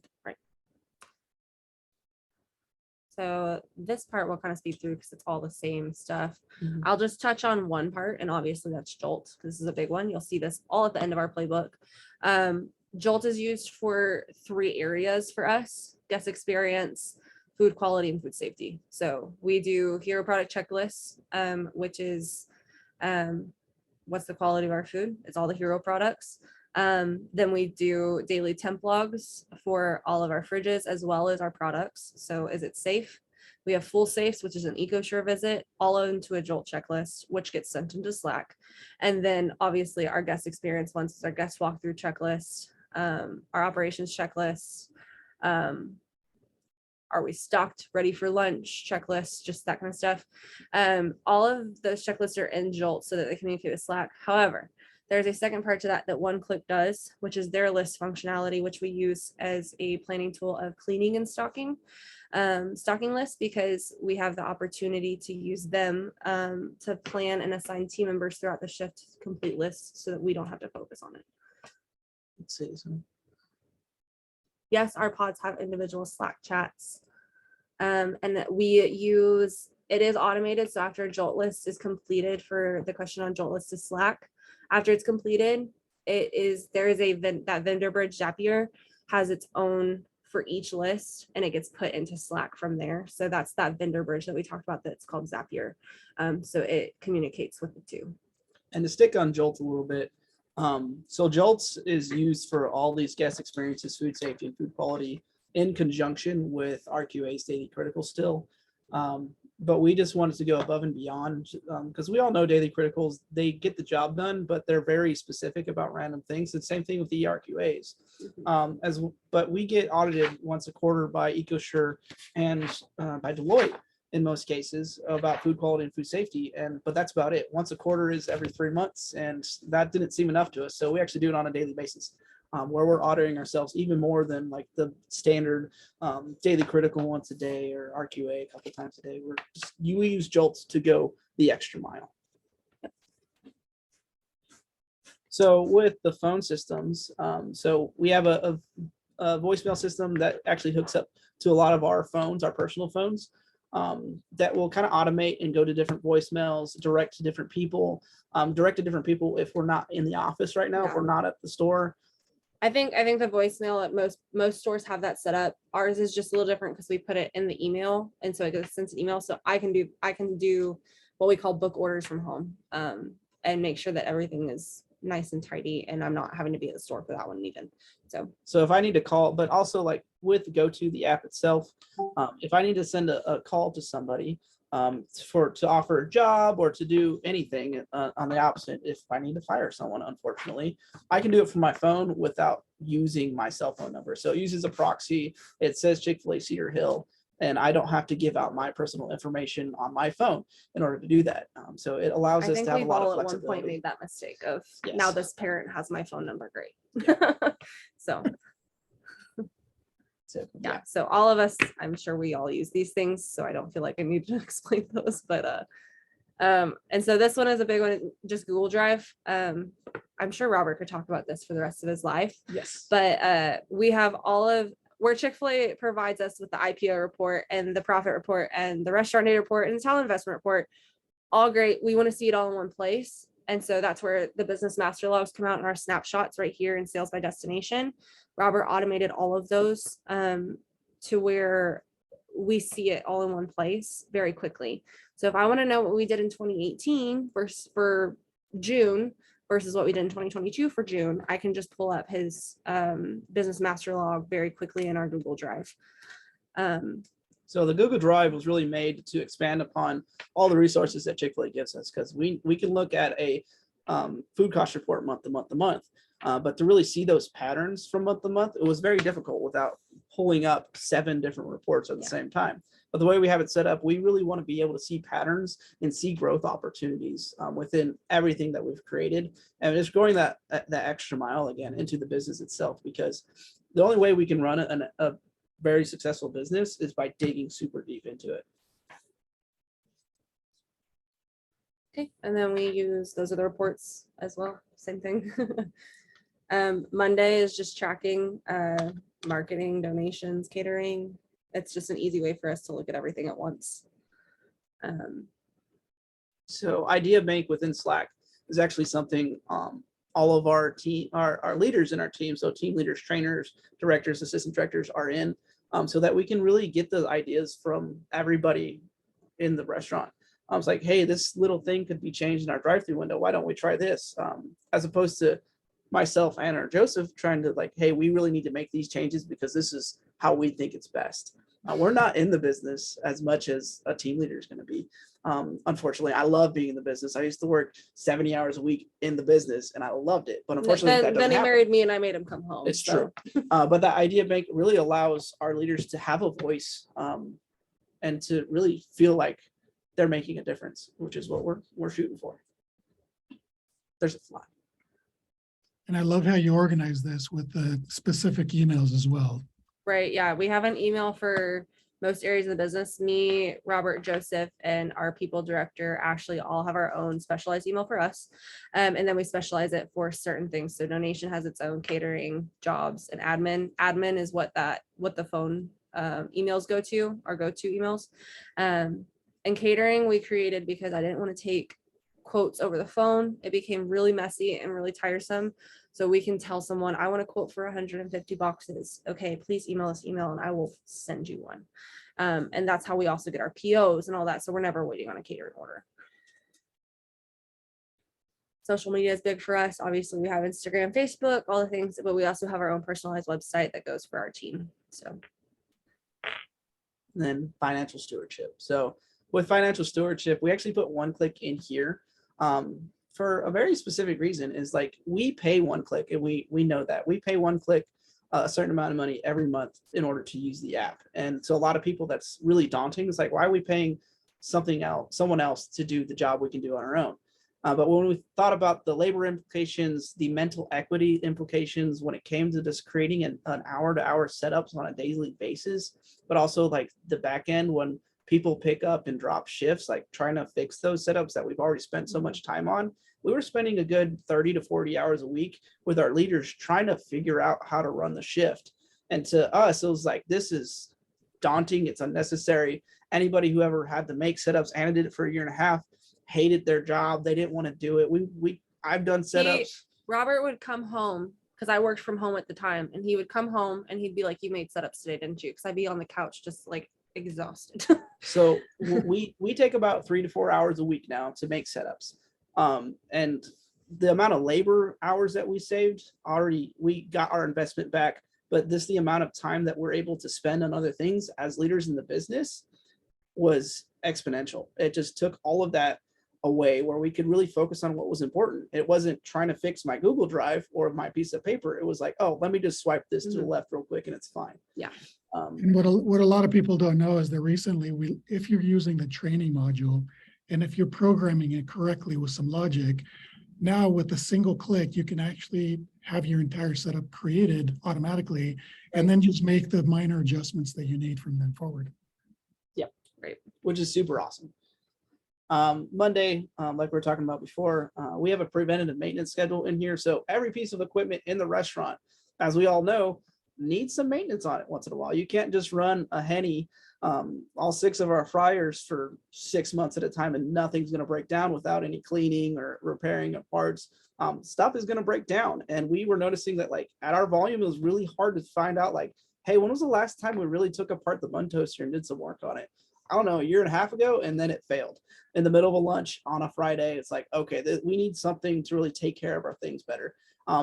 So this part we'll kind of speed through because it's all the same stuff. Mhm. I'll just touch on one part, and obviously that's Jolt, because this is a big one. You'll see this all at the end of our playbook. Jolt is used for 3 areas for us: guest experience, food quality, and food safety. So we do hero product checklists, which is what's the quality of our food? It's all the hero products. Then we do daily temp logs for all of our fridges as well as our products. So is it safe? We have full safes, which is an EcoSure visit, all into a Jolt checklist, which gets sent into Slack. And then obviously our guest experience ones is our guest walkthrough checklist, our operations checklist, are we stocked, ready for lunch checklist, just that kind of stuff. All of those checklists are in Jolt so that they communicate with Slack. However, there's a second part to that OneClick does, which is their list functionality, which we use as a planning tool of cleaning and stocking lists, because we have the opportunity to use them to plan and assign team members throughout the shift to complete lists so that we don't have to focus on it. Let's see. So Yes, our pods have individual Slack chats. And that we use, it is automated. So after a Jolt list is completed for the question on Jolt list to Slack, after it's completed, there is that vendor bridge Zapier has its own for each list, and it gets put into Slack from there. So that's that vendor bridge that we talked about that's called Zapier. So it communicates with the two. And to stick on Jolt a little bit, so Jolt is used for all these guest experiences, food safety and food quality, in conjunction with RQA's Daily Critical still. But we just wanted to go above and beyond, because we all know Daily Criticals, they get the job done, but they're very specific about random things. The same thing with the RQAs. But we get audited once a quarter by EcoSure and by Deloitte in most cases about food quality and food safety. But that's about it. Once a quarter is every 3 months, and that didn't seem enough to us. So we actually do it on a daily basis, where we're auditing ourselves even more than like the standard Daily Critical once a day or RQA a couple times a day. We use Jolt to go the extra mile. So with the phone systems, so we have a voicemail system that actually hooks up to a lot of our phones, our personal phones, that will kind of automate and go to different voicemails, direct to different people if we're not in the office right now, if we're not at the store. I think the voicemail at most stores have that set up. Ours is just a little different because we put it in the email, and so it goes sends an email. So I can do what we call book orders from home, and make sure that everything is nice and tidy, and I'm not having to be at the store for that one even. So if I need to call, but also like with GoTo, the app itself, if I need to send a call to somebody to offer a job or to do anything on the opposite, if I need to fire someone, unfortunately, I can do it from my phone without using my cell phone number. So it uses a proxy. It says Chick-fil-A Cedar Hill, and I don't have to give out my personal information on my phone in order to do that. So it allows us to have a lot of flexibility. At one point made that mistake of, Yes. Now this parent has my phone number. Great. So yeah, so all of us, I'm sure we all use these things, so I don't feel like I need to explain those, but and so this one is a big one, just Google Drive. I'm sure Robert could talk about this for the rest of his life. Yes. But we have where Chick-fil-A provides us with the IPO report and the profit report and the restaurant data report and the talent investment report. All great. We want to see it all in one place. And so that's where the business master logs come out in our snapshots right here in sales by destination. Robert automated all of those to where we see it all in one place very quickly. So if I want to know what we did in 2018 for June versus what we did in 2022 for June, I can just pull up his business master log very quickly in our Google Drive. So the Google Drive was really made to expand upon all the resources that Chick-fil-A gives us, because we can look at a food cost report month to month, but to really see those patterns from month to month, it was very difficult without pulling up 7 different reports at the same time. But the way we have it set up, we really want to be able to see patterns and see growth opportunities within everything that we've created, and it's going that extra mile again into the business itself, because the only way we can run a very successful business is by digging super deep into it. Okay, and then we use those other reports as well, same thing. Monday is just tracking marketing, donations, catering. It's just an easy way for us to look at everything at once. So Idea Bank within Slack is actually something all of our team, our leaders in our team, so team leaders, trainers, directors, assistant directors are in, so that we can really get the ideas from everybody in the restaurant. I was like, hey, this little thing could be changed in our drive-through window. Why don't we try this? As opposed to myself and or Joseph trying to like, hey, we really need to make these changes because this is how we think it's best. We're not in the business as much as a team leader is going to be. Unfortunately, I love being in the business. I used to work 70 hours a week in the business and I loved it. But unfortunately, that Then doesn't he happen. married me and I made him come home. It's so. true. But that idea bank really allows our leaders to have a voice and to really feel like they're making a difference, which is what we're shooting for. There's a lot. And I love how you organize this with the specific emails as well. Right. Yeah. We have an email for most areas of the business. Me, Robert, Joseph, and our people director, Ashley, all have our own specialized email for us. And then we specialize it for certain things. So donation has its own catering, jobs, and admin. Admin is what the phone emails go to, our go-to emails. And catering we created because I didn't want to take quotes over the phone. It became really messy and really tiresome. So we can tell someone, I want a quote for 150 boxes. Okay, please email this email and I will send you one. And that's how we also get our POs and all that. So we're never waiting on a catering order. Social media is big for us. Obviously, we have Instagram, Facebook, all the things, but we also have our own personalized website that goes for our team. So. And then financial stewardship. So with financial stewardship, we actually put OneClick in here for a very specific reason. Is like we pay OneClick, and we know that we pay OneClick a certain amount of money every month in order to use the app. And so a lot of people, that's really daunting. It's like, why are we paying someone else to do the job we can do on our own? But when we thought about the labor implications, the mental equity implications, when it came to just creating an hour-to-hour setups on a daily basis, but also like the back end when people pick up and drop shifts, like trying to fix those setups that we've already spent so much time on, we were spending a good 30 to 40 hours a week with our leaders trying to figure out how to run the shift. And to us, it was like, this is daunting. It's unnecessary. Anybody who ever had to make setups and did it for a year and a half hated their job. They didn't want to do it. I've done setups. Robert would come home because I worked from home at the time, and he would come home and he'd be like, you made setups today, didn't you? Because I'd be on the couch just like exhausted. So we take about 3 to 4 hours a week now to make setups. And the amount of labor hours that we saved, already we got our investment back, but the amount of time that we're able to spend on other things as leaders in the business was exponential. It just took all of that away where we could really focus on what was important. It wasn't trying to fix my Google Drive or my piece of paper. It was like, oh, let me just swipe this to the left real quick and it's fine. Yeah. And what a lot of people don't know is that recently if you're using the training module and if you're programming it correctly with some logic, now with a single click, you can actually have your entire setup created automatically and then just make the minor adjustments that you need from then forward. Yeah. Right. Which is super awesome. Monday, like we were talking about before, we have a preventative maintenance schedule in here. So every piece of equipment in the restaurant, as we all know, needs some maintenance on it once in a while. You can't just run a Henny, all 6 of our fryers for 6 months at a time and nothing's going to break down without any cleaning or repairing of parts. Stuff is going to break down. And we were noticing that like at our volume, it was really hard to find out like, hey, when was the last time we really took apart the bun toaster and did some work on it? I don't know, a year and a half ago, and then it failed. In the middle of a lunch on a Friday, it's like, okay, we need something to really take care of our things better.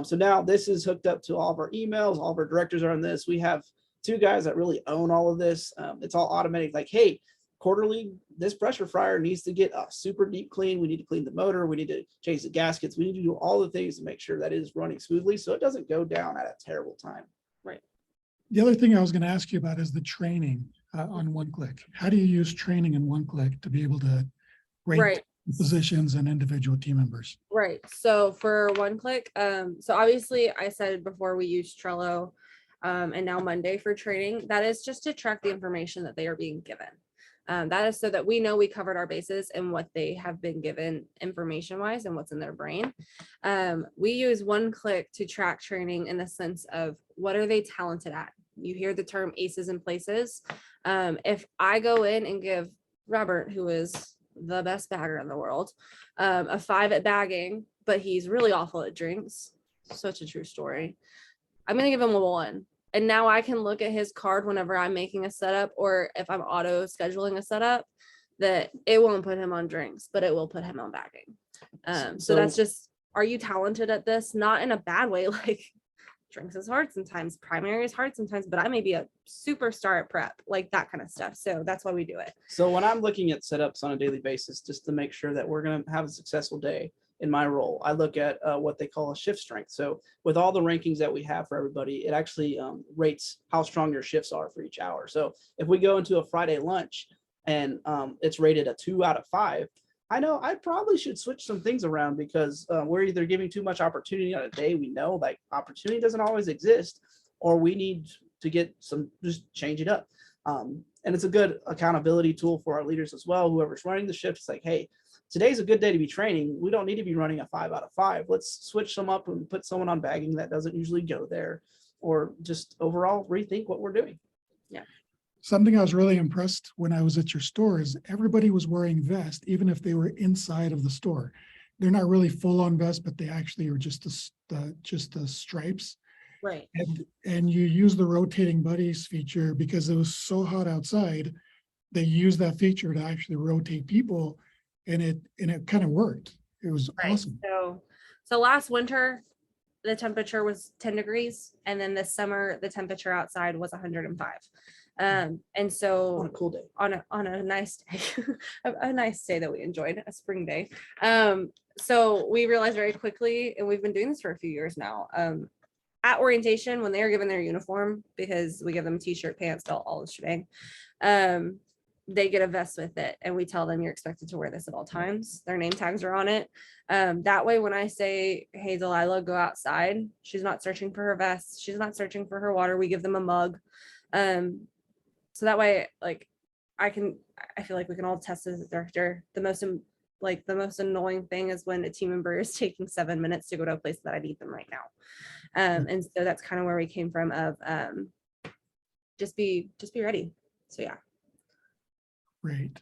So now this is hooked up to all of our emails. All of our directors are on this. We have 2 guys that really own all of this. It's all automatic. Like, hey, quarterly, this pressure fryer needs to get a super deep clean. We need to clean the motor. We need to change the gaskets. We need to do all the things to make sure that it is running smoothly so it doesn't go down at a terrible time. Right. The other thing I was going to ask you about is the training on OneClick. How do you use training in OneClick to be able to rate positions and individual team members? Right. So for OneClick, so obviously I said before we use Trello and now Monday for training. That is just to track the information that they are being given. That is so that we know we covered our bases and what they have been given information wise and what's in their brain. We use OneClick to track training in the sense of what are they talented at? You hear the term aces in places. If I go in and give Robert, who is the best bagger in the world, a 5 at bagging, but he's really awful at drinks. Such a true story. I'm going to give him a 1. And now I can look at his card whenever I'm making a setup or if I'm auto scheduling a setup, that it won't put him on drinks, but it will put him on bagging. So that's just, are you talented at this? Not in a bad way. Like drinks is hard sometimes, primary is hard sometimes, but I may be a superstar at prep, like that kind of stuff. So that's why we do it. So when I'm looking at setups on a daily basis, just to make sure that we're going to have a successful day in my role, I look at what they call a shift strength. So with all the rankings that we have for everybody, it actually rates how strong your shifts are for each hour. So if we go into a Friday lunch and it's rated a 2 out of 5, I know I probably should switch some things around because we're either giving too much opportunity on a day. We know like opportunity doesn't always exist, or we need to get some, just change it up. And it's a good accountability tool for our leaders as well. Whoever's running the shift, it's like, hey, today's a good day to be training. We don't need to be running a 5 out of 5. Let's switch them up and put someone on bagging that doesn't usually go there, or just overall rethink what we're doing. Yeah. Something I was really impressed when I was at your store is everybody was wearing vests, even if they were inside of the store. They're not really full on vests, but they actually are just the stripes. Right. And you use the rotating buddies feature because it was so hot outside. They used that feature to actually rotate people, and it kind of worked. It was Right. awesome. So last winter, the temperature was 10 degrees. And then this summer, the temperature outside was 105. And On a so cool day. on a nice day, a nice day that we enjoyed, a spring day. So we realized very quickly, and we've been doing this for a few years now, at orientation, when they are given their uniform, because we give them t-shirt, pants, belt, all the shebang, they get a vest with it, and we tell them you're expected to wear this at all times. Their name tags are on it. That way, when I say, hey, Delilah, go outside, she's not searching for her vest. She's not searching for her water. We give them a mug. So that way, like, I feel like we can all test as a director. The most annoying thing is when a team member is taking 7 minutes to go to a place that I need them right now. And so that's kind of where we came from of just be ready. So yeah. Great.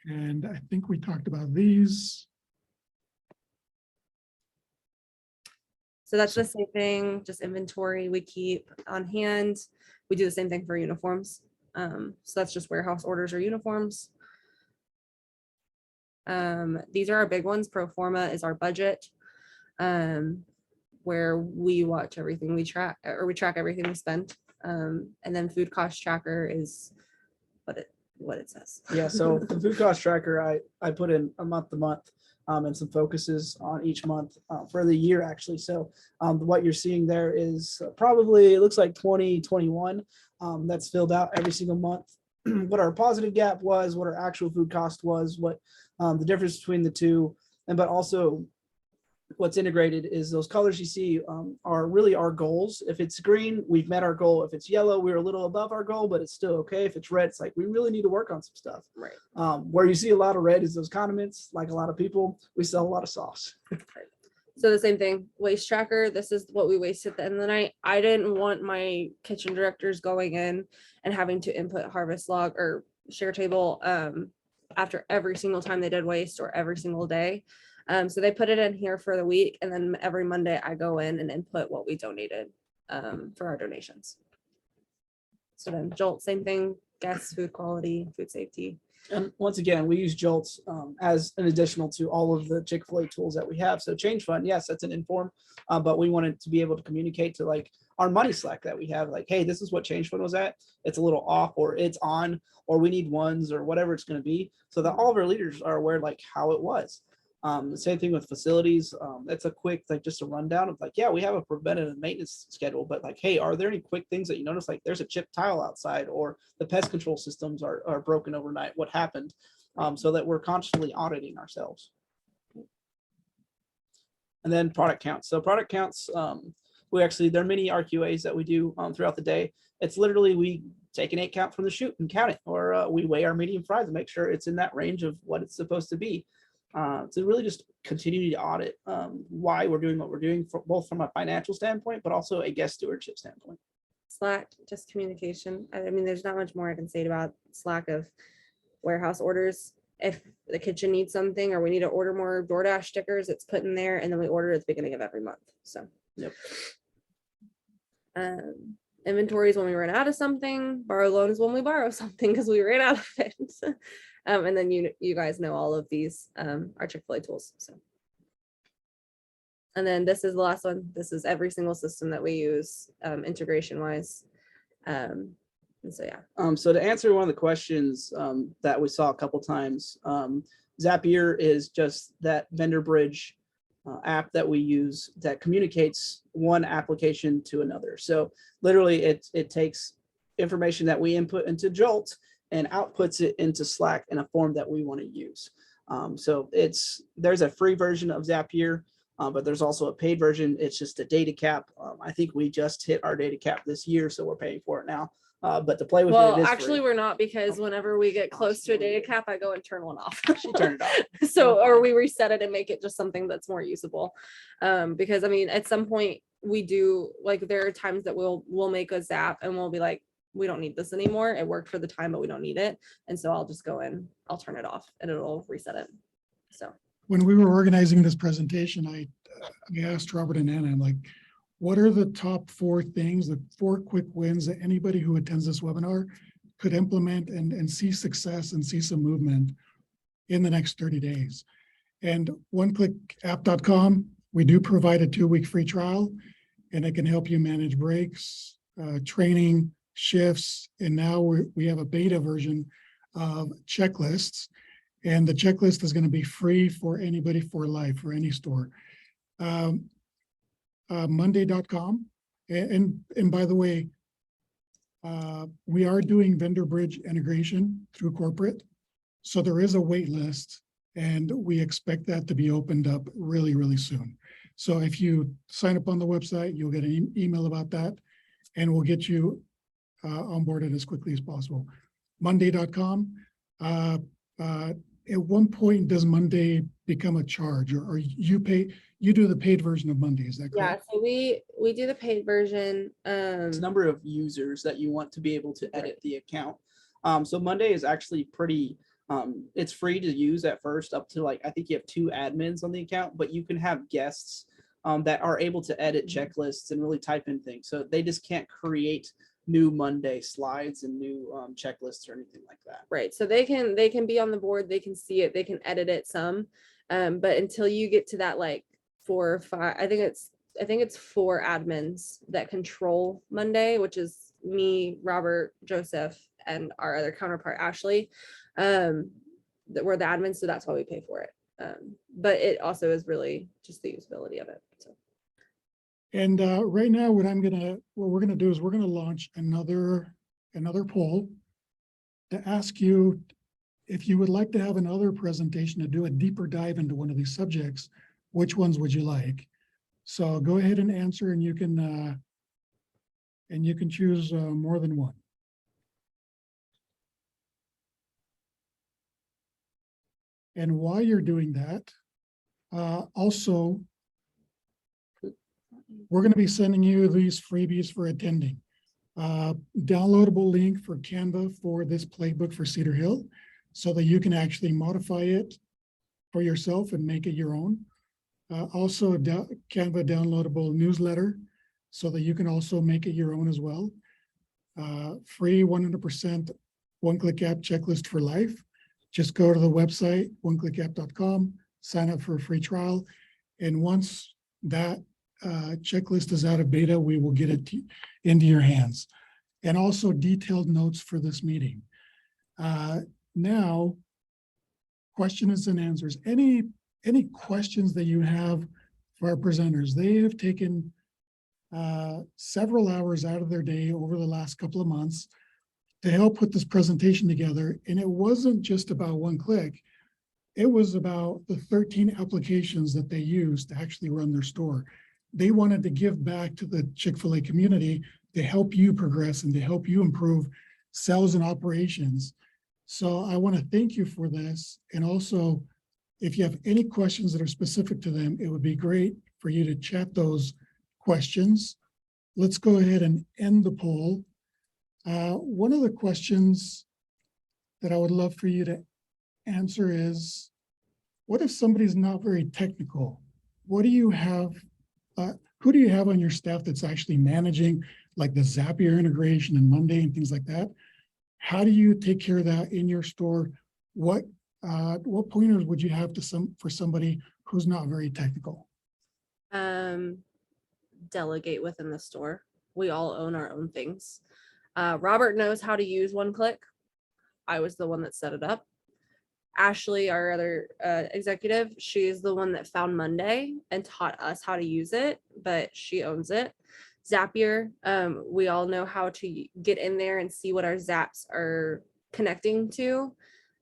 And I think we talked about these. So that's the same thing, just inventory we keep on hand. We do the same thing for uniforms. So that's just warehouse orders or uniforms. These are our big ones. Pro forma is our budget, where we watch everything we track, or we track everything we spend. And then food cost tracker is what it says. Yeah, so the food cost tracker, I put in a month to month and some focuses on each month for the year, actually. So what you're seeing there is probably, it looks like 2021 that's filled out every single month. What our positive gap was, what our actual food cost was, what the difference between the two, but also what's integrated is those colors you see are really our goals. If it's green, we've met our goal. If it's yellow, we're a little above our goal, but it's still okay. If it's red, it's like we really need to work on some stuff. Right. Where you see a lot of red is those condiments. Like a lot of people, we sell a lot of sauce. So the same thing, waste tracker. This is what we waste at the end of the night. I didn't want my kitchen directors going in and having to input harvest log or share table after every single time they did waste or every single day. So they put it in here for the week, and then every Monday I go in and input what we donated for our donations. So then Jolt, same thing, guest food quality, food safety. And once again, we use Jolts as an additional to all of the Chick-fil-A tools that we have. So Change Fund, yes, that's an inform, but we wanted to be able to communicate to like our money Slack that we have, like, hey, this is what Change Fund was at. It's a little off, or it's on, or we need ones, or whatever it's going to be, so that all of our leaders are aware like how it was. The same thing with facilities. That's a quick, like just a rundown of like, yeah, we have a preventative maintenance schedule, but like, hey, are there any quick things that you notice? Like there's a chipped tile outside, or the pest control systems are broken overnight. What happened? So that we're constantly auditing ourselves. And then product counts. So product counts, there are many RQAs that we do throughout the day. It's literally, we take an 8 count from the chute and count it, or we weigh our medium fries and make sure it's in that range of what it's supposed to be. To really just continue to audit why we're doing what we're doing, both from a financial standpoint, but also a guest stewardship standpoint. Slack, just communication. I mean, there's not much more I can say about Slack of warehouse orders. If the kitchen needs something, or we need to order more DoorDash stickers, it's put in there, and then we order at the beginning of every month. So, yep. Inventories when we run out of something. Borrow loan is when we borrow something because we ran out of it. And then you guys know all of these are Chick-fil-A tools. So And then this is the last one. This is every single system that we use, integration wise. And so, yeah. So to answer one of the questions that we saw a couple times, Zapier is just that vendor bridge app that we use that communicates one application to another. So literally it takes information that we input into Jolt and outputs it into Slack in a form that we want to use. So there's a free version of Zapier, but there's also a paid version. It's just a data cap. I think we just hit our data cap this year, so we're paying for it now. But to play with Well, it is actually, free. we're not, because whenever we get close to a data cap, I go and turn one off. She turned it off. So, or we reset it and make it just something that's more usable. Because I mean, at some point we do, like, there are times that we'll make a Zap and we'll be like, we don't need this anymore. It worked for the time, but we don't need it. And so I'll just go in, I'll turn it off and it'll reset it. So When we were organizing this presentation, I asked Robert and Anna, I'm like, what are the top 4 things, the 4 quick wins that anybody who attends this webinar could implement and see success and see some movement in the next 30 days? And OneClickApp.com, we do provide a 2-week free trial, and it can help you manage breaks, training, shifts, and now we have a beta version of checklists, and the checklist is going to be free for anybody for life, for any store. Monday.com, and by the way, we are doing vendor bridge integration through corporate, so there is a wait list, and we expect that to be opened up really, really soon. So if you sign up on the website, you'll get an email about that, and we'll get you onboarded as quickly as possible. Monday.com. At one point, does Monday become a charge, or you do the paid version of Monday? Is that correct? yeah, so we do the paid version. It's number of users that you want to be able to edit the account. So Monday is actually pretty, it's free to use at first, up to, like, I think you have 2 admins on the account, but you can have guests that are able to edit checklists and really type in things. So they just can't create new Monday slides and new checklists or anything like that. Right. So they can be on the board, they can see it, they can edit it some. But until you get to that, like, 4 or 5, I think it's 4 admins that control Monday, which is me, Robert, Joseph, and our other counterpart, Ashley. That we're the admins, so that's why we pay for it. But it also is really just the usability of it. So. And right now, what we're gonna do is we're gonna launch another poll to ask you if you would like to have another presentation to do a deeper dive into one of these subjects. Which ones would you like? So go ahead and answer, and you can choose more than one. And while you're doing that, also, we're going to be sending you these freebies for attending. Downloadable link for Canva for this playbook for Cedar Hill, so that you can actually modify it for yourself and make it your own. Also a Canva downloadable newsletter, so that you can also make it your own as well. Free 100% OneClick app checklist for life. Just go to the website, OneClickApp.com, sign up for a free trial. And once that checklist is out of beta, we will get it into your hands. And also detailed notes for this meeting. Now, questions and answers. Any questions that you have for our presenters? They have taken several hours out of their day over the last couple of months to help put this presentation together. And it wasn't just about OneClick. It was about the 13 applications that they use to actually run their store. They wanted to give back to the Chick-fil-A community to help you progress and to help you improve sales and operations. So I want to thank you for this. And also, if you have any questions that are specific to them, it would be great for you to chat those questions. Let's go ahead and end the poll. One of the questions that I would love for you to answer is, what if somebody's not very technical? What do you have, who do you have on your staff that's actually managing, like the Zapier integration and Monday and things like that? How do you take care of that in your store? What pointers would you have for somebody who's not very technical? Delegate within the store. We all own our own things. Robert knows how to use OneClick. I was the one that set it up. Ashley, our other executive, she is the one that found Monday and taught us how to use it, but she owns it. Zapier, we all know how to get in there and see what our zaps are connecting to,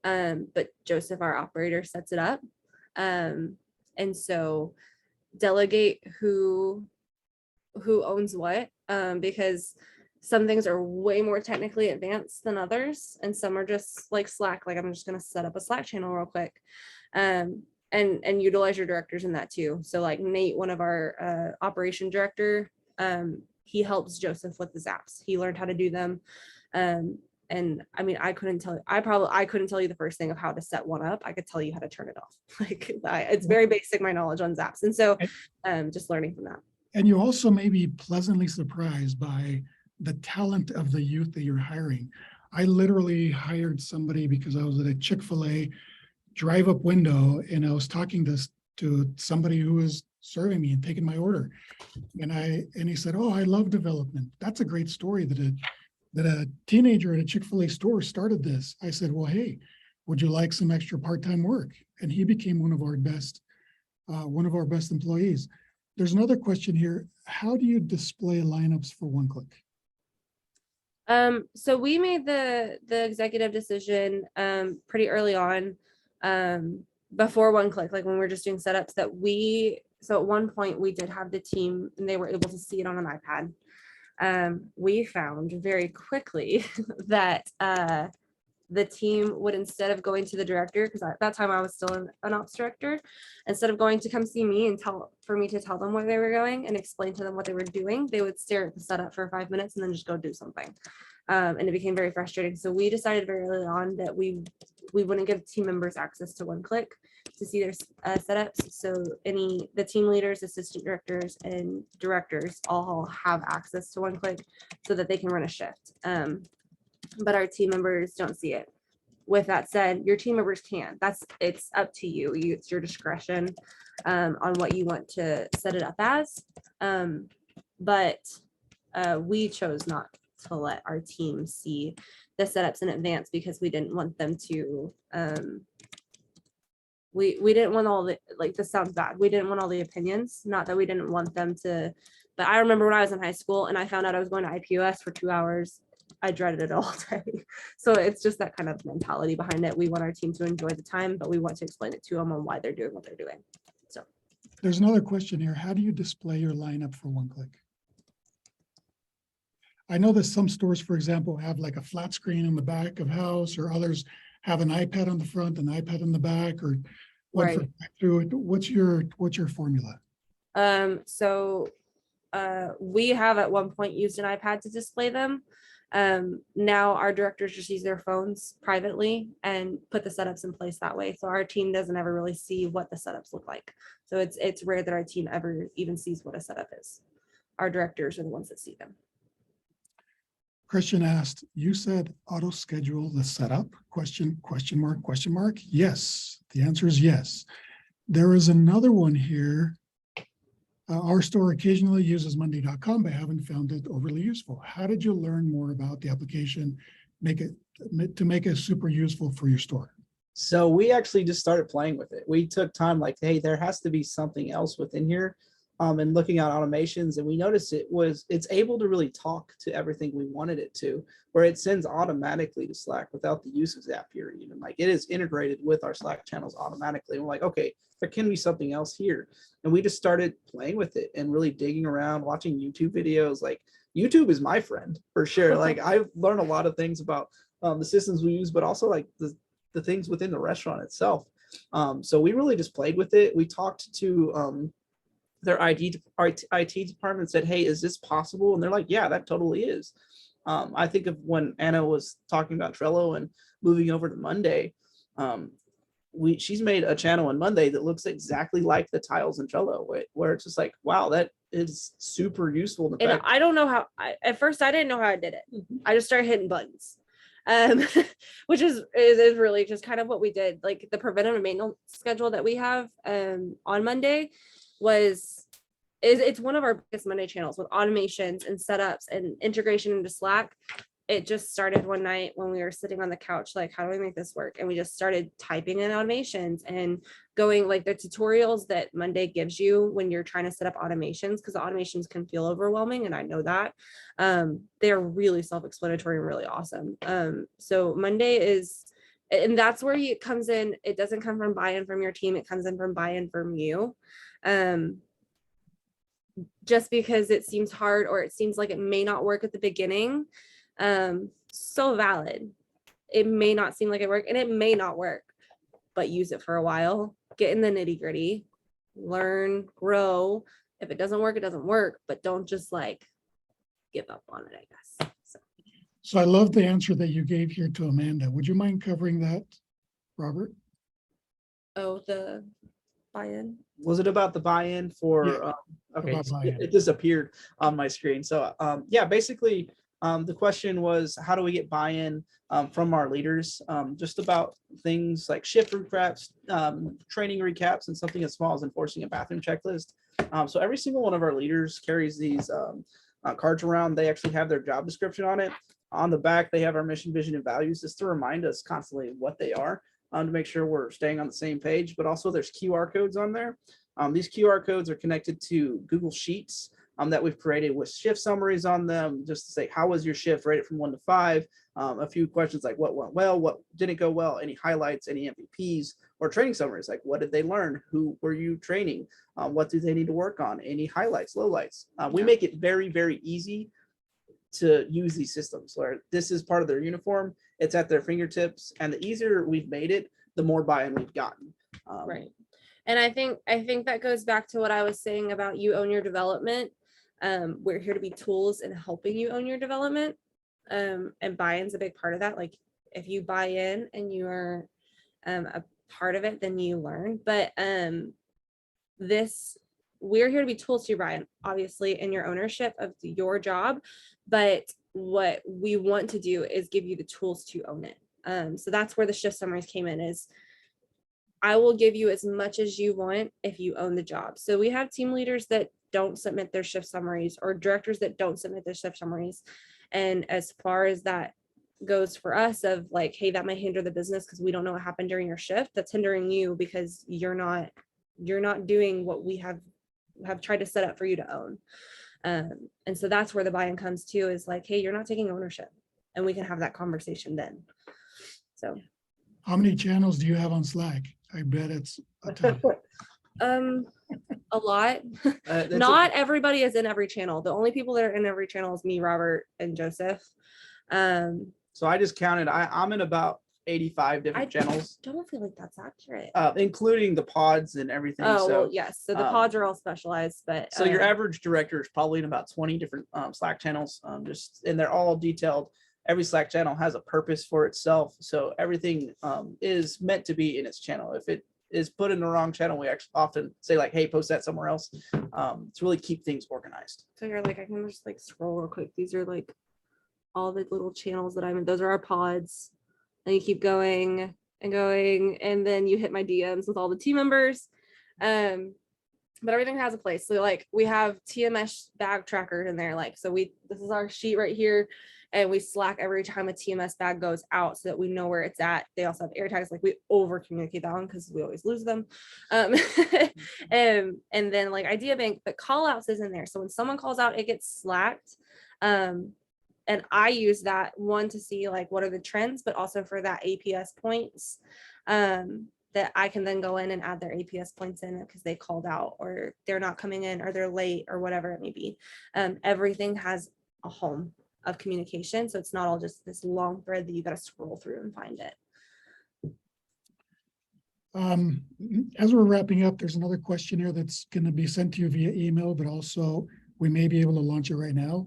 but Joseph, our operator, sets it up. And so delegate who owns what, because some things are way more technically advanced than others, and some are just like Slack. Like I'm just going to set up a Slack channel real quick, and utilize your directors in that too. So like Nate, one of our operation director, he helps Joseph with the zaps. He learned how to do them, and I mean, I couldn't tell you the first thing of how to set one up. I could tell you how to turn it off. Like it's very basic, my knowledge on zaps, and so just learning from that. And you also may be pleasantly surprised by the talent of the youth that you're hiring. I literally hired somebody because I was at a Chick-fil-A drive-up window and I was talking to somebody who was serving me and taking my order. And he said, "Oh, I love development. That's a great story that a teenager at a Chick-fil-A store started this." I said, "Well, hey, would you like some extra part-time work?" And he became one of our best employees. There's another question here. How do you display lineups for OneClick? So we made the executive decision pretty early on, before OneClick, like when we were just doing setups, so at one point we did have the team and they were able to see it on an iPad. We found very quickly that the team would, instead of going to the director, because at that time I was still an ops director, instead of going to come see me and for me to tell them where they were going and explain to them what they were doing, they would stare at the setup for 5 minutes and then just go do something. And it became very frustrating. So we decided very early on that we wouldn't give team members access to OneClick to see their setups. So the team leaders, assistant directors, and directors all have access to OneClick so that they can run a shift. But our team members don't see it. With that said, your team members can. It's up to you. It's your discretion on what you want to set it up as. But we chose not to let our team see the setups in advance because we didn't want them to. We didn't want all the, like, this sounds bad. We didn't want all the opinions. Not that we didn't want them to, but I remember when I was in high school and I found out I was going to IPOS for 2 hours. I dreaded it all day. So it's just that kind of mentality behind it. We want our team to enjoy the time, but we want to explain it to them on why they're doing what they're doing. So there's another question here. How do you display your lineup for OneClick? I know that some stores, for example, have like a flat screen in the back of house, or others have an iPad on the front, an iPad in the back, or one for through. What's your formula? So we have at one point used an iPad to display them. Now our directors just use their phones privately and put the setups in place that way. So our team doesn't ever really see what the setups look like. So it's rare that our team ever even sees what a setup is. Our directors are the ones that see them. Christian asked, you said auto schedule the setup? Question mark. Yes, the answer is yes. There is another one here. Our store occasionally uses monday.com, but I haven't found it overly useful. How did you learn more about the application, make it super useful for your store? So we actually just started playing with it. We took time, like, hey, there has to be something else within here. And looking at automations, and we noticed it's able to really talk to everything we wanted it to, where it sends automatically to Slack without the use of Zapier. Even like it is integrated with our Slack channels automatically. And we're like, okay, there can be something else here. And we just started playing with it and really digging around, watching YouTube videos. Like YouTube is my friend for sure. Like I've learned a lot of things about the systems we use, but also like the things within the restaurant itself. So we really just played with it. We talked to their IT department, said, hey, is this possible? And they're like, yeah, that totally is. I think of when Anna was talking about Trello and moving over to Monday, she's made a channel on Monday that looks exactly like the tiles in Trello, where it's just like, wow, that is super useful. And I don't know how, at first I didn't know how I did it. Mm-hmm. I just started hitting buttons. Which is really just kind of what we did. Like the preventative maintenance schedule that we have on Monday was it's one of our biggest Monday channels with automations and setups and integration into Slack. It just started one night when we were sitting on the couch, like, how do we make this work? And we just started typing in automations and going like the tutorials that Monday gives you when you're trying to set up automations, because the automations can feel overwhelming. And I know that they're really self-explanatory and really awesome. So Monday is, and that's where it comes in. It doesn't come from buy-in from your team. It comes in from buy-in from you. Just because it seems hard or it seems like it may not work at the beginning, so valid. It may not seem like it worked and it may not work, but use it for a while, get in the nitty gritty, learn, grow. If it doesn't work, it doesn't work, but don't just like give up on it, I guess. So I love the answer that you gave here to Amanda. Would you mind covering that, Robert? Oh, the buy-in. Was it about the buy-in for, Yeah, okay, about buy-in. it disappeared on my screen. So yeah, basically the question was, how do we get buy-in from our leaders? Just about things like shift recaps, training recaps, and something as small as enforcing a bathroom checklist. So every single one of our leaders carries these cards around. They actually have their job description on it. On the back, they have our mission, vision, and values, just to remind us constantly what they are. To make sure we're staying on the same page, but also there's QR codes on there. These QR codes are connected to Google Sheets that we've created with shift summaries on them, just to say, how was your shift, rate it from 1 to 5. A few questions like what went well, what didn't go well, any highlights, any MVPs, or training summaries, like what did they learn, who were you training, what do they need to work on, any highlights, lowlights. We make it very, very easy to use these systems where this is part of their uniform, it's at their fingertips, and the easier we've made it, the more buy-in we've gotten. Right. And I think that goes back to what I was saying about you own your development. We're here to be tools in helping you own your development. And buy-in's a big part of that. Like if you buy in and you are a part of it, then you learn. But we're here to be tools to you, Brian, obviously, in your ownership of your job. But what we want to do is give you the tools to own it. So that's where the shift summaries came in, is I will give you as much as you want if you own the job. So we have team leaders that don't submit their shift summaries, or directors that don't submit their shift summaries. And as far as that goes for us, of like, hey, that might hinder the business because we don't know what happened during your shift, that's hindering you because you're not doing what we have tried to set up for you to own. And so that's where the buy-in comes to, is like, hey, you're not taking ownership, and we can have that conversation then. So How many channels do you have on Slack? I bet it's a ton. a lot. Not everybody is in every channel. The only people that are in every channel is me, Robert, and Joseph. So I just counted, I'm in about 85 different channels. Don't feel like that's accurate. Including the pods and everything. Oh, so well, yes. So the pods are all specialized, but so your average director is probably in about 20 different Slack channels, and they're all detailed. Every Slack channel has a purpose for itself. So everything is meant to be in its channel. If it is put in the wrong channel, we actually often say like, hey, post that somewhere else, to really keep things organized. So you're like, I can just like scroll real quick. These are like all the little channels that I'm in. Those are our pods. And you keep going and going, and then you hit my DMs with all the team members. But everything has a place. So like we have TMS bag trackers in there. Like, so this is our sheet right here, and we Slack every time a TMS bag goes out so that we know where it's at. They also have air tags. Like we over communicate that one because we always lose them. And then like idea bank, but call outs is in there. So when someone calls out, it gets slacked. And I use that one to see like what are the trends, but also for that APS points that I can then go in and add their APS points in because they called out, or they're not coming in, or they're late, or whatever it may be. Everything has a home of communication. So it's not all just this long thread that you got to scroll through and find it. As we're wrapping up, there's another questionnaire that's going to be sent to you via email, but also we may be able to launch it right now.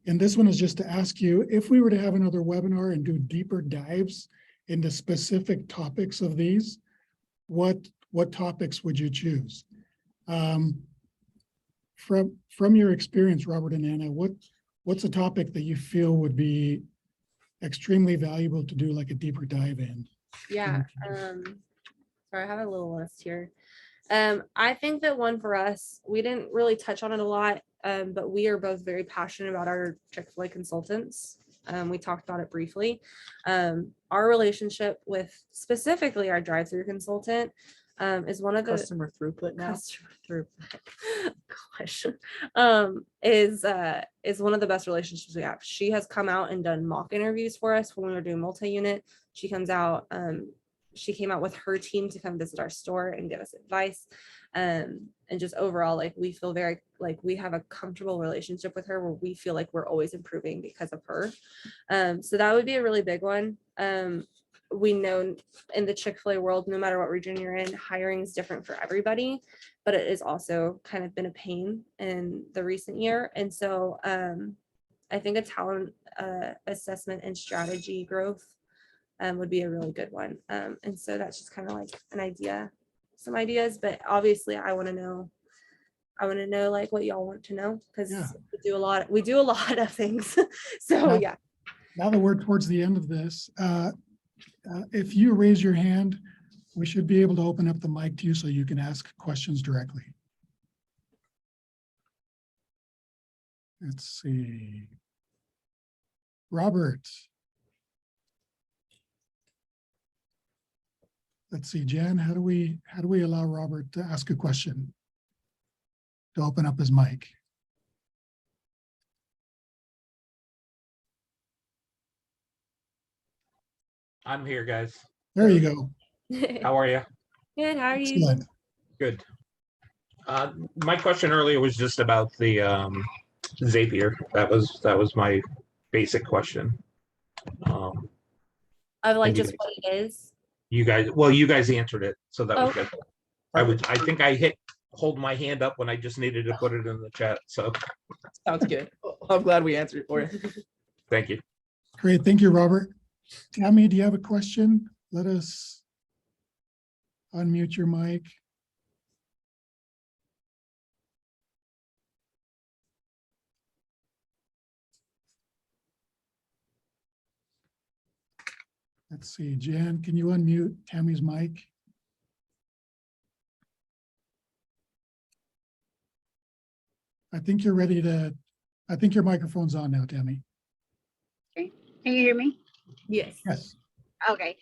And this one is just to ask you, if we were to have another webinar and do deeper dives into specific topics of these, what topics would you choose? From your experience, Robert and Anna, what's a topic that you feel would be extremely valuable to do like a deeper dive in? Yeah. Sorry, I have a little list here. I think that one for us, we didn't really touch on it a lot, but we are both very passionate about our Chick-fil-A consultants. We talked about it briefly. Our relationship with specifically our drive-through consultant is one of the Customer throughput now. customer throughput. Gosh, is one of the best relationships we have. She has come out and done mock interviews for us when we were doing multi-unit. She comes out, she came out with her team to come visit our store and give us advice. And just overall, like we feel very like we have a comfortable relationship with her where we feel like we're always improving because of her. So that would be a really big one. We know in the Chick-fil-A world, no matter what region you're in, hiring is different for everybody, but it is also kind of been a pain in the recent year. And so I think a talent assessment and strategy growth would be a really good one. And so that's just kind of like an idea, some ideas, but obviously I want to know like what y'all want to know, because Yeah. we do a lot of things. So yeah. Now that we're towards the end of this, if you raise your hand, we should be able to open up the mic to you so you can ask questions directly. Let's see. Robert. Let's see, Jan, how do we allow Robert to ask a question? To open up his mic. I'm here, guys. There you go. How are you? Good, how are you? Excellent. Good. My question earlier was just about the Zapier. That was my basic question. Of like and you just what it is. You guys answered it, so that was good. I think I hold my hand up when I just needed to put it in the chat. So Sounds good. I'm glad we answered it for you. thank you. Great, thank you, Robert. Tammy, do you have a question? Let us unmute your mic. Let's see, Jan, can you unmute Tammy's mic? I think you're ready to, I think your microphone's on now, Tammy. Can you hear me? Yes. Yes. Okay.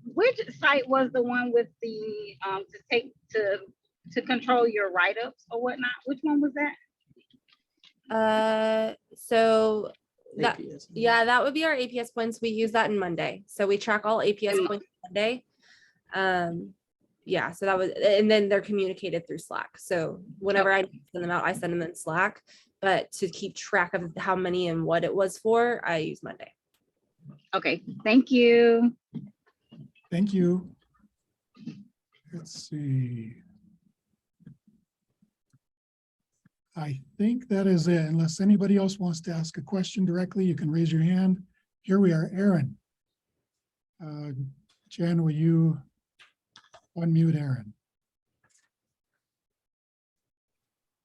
Which site was the one with the to control your write-ups or whatnot? Which one was that? So that, APS. yeah, that would be our APS points. We use that in Monday. So we track all APS points Monday. Yeah, so that was, and then they're communicated through Slack. So whenever I send them out, I send them in Slack, but to keep track of how many and what it was for, I use Monday. Okay, thank you. Thank you. Let's see. I think that is it. Unless anybody else wants to ask a question directly, you can raise your hand. Here we are, Aaron. Jan, will you unmute Aaron?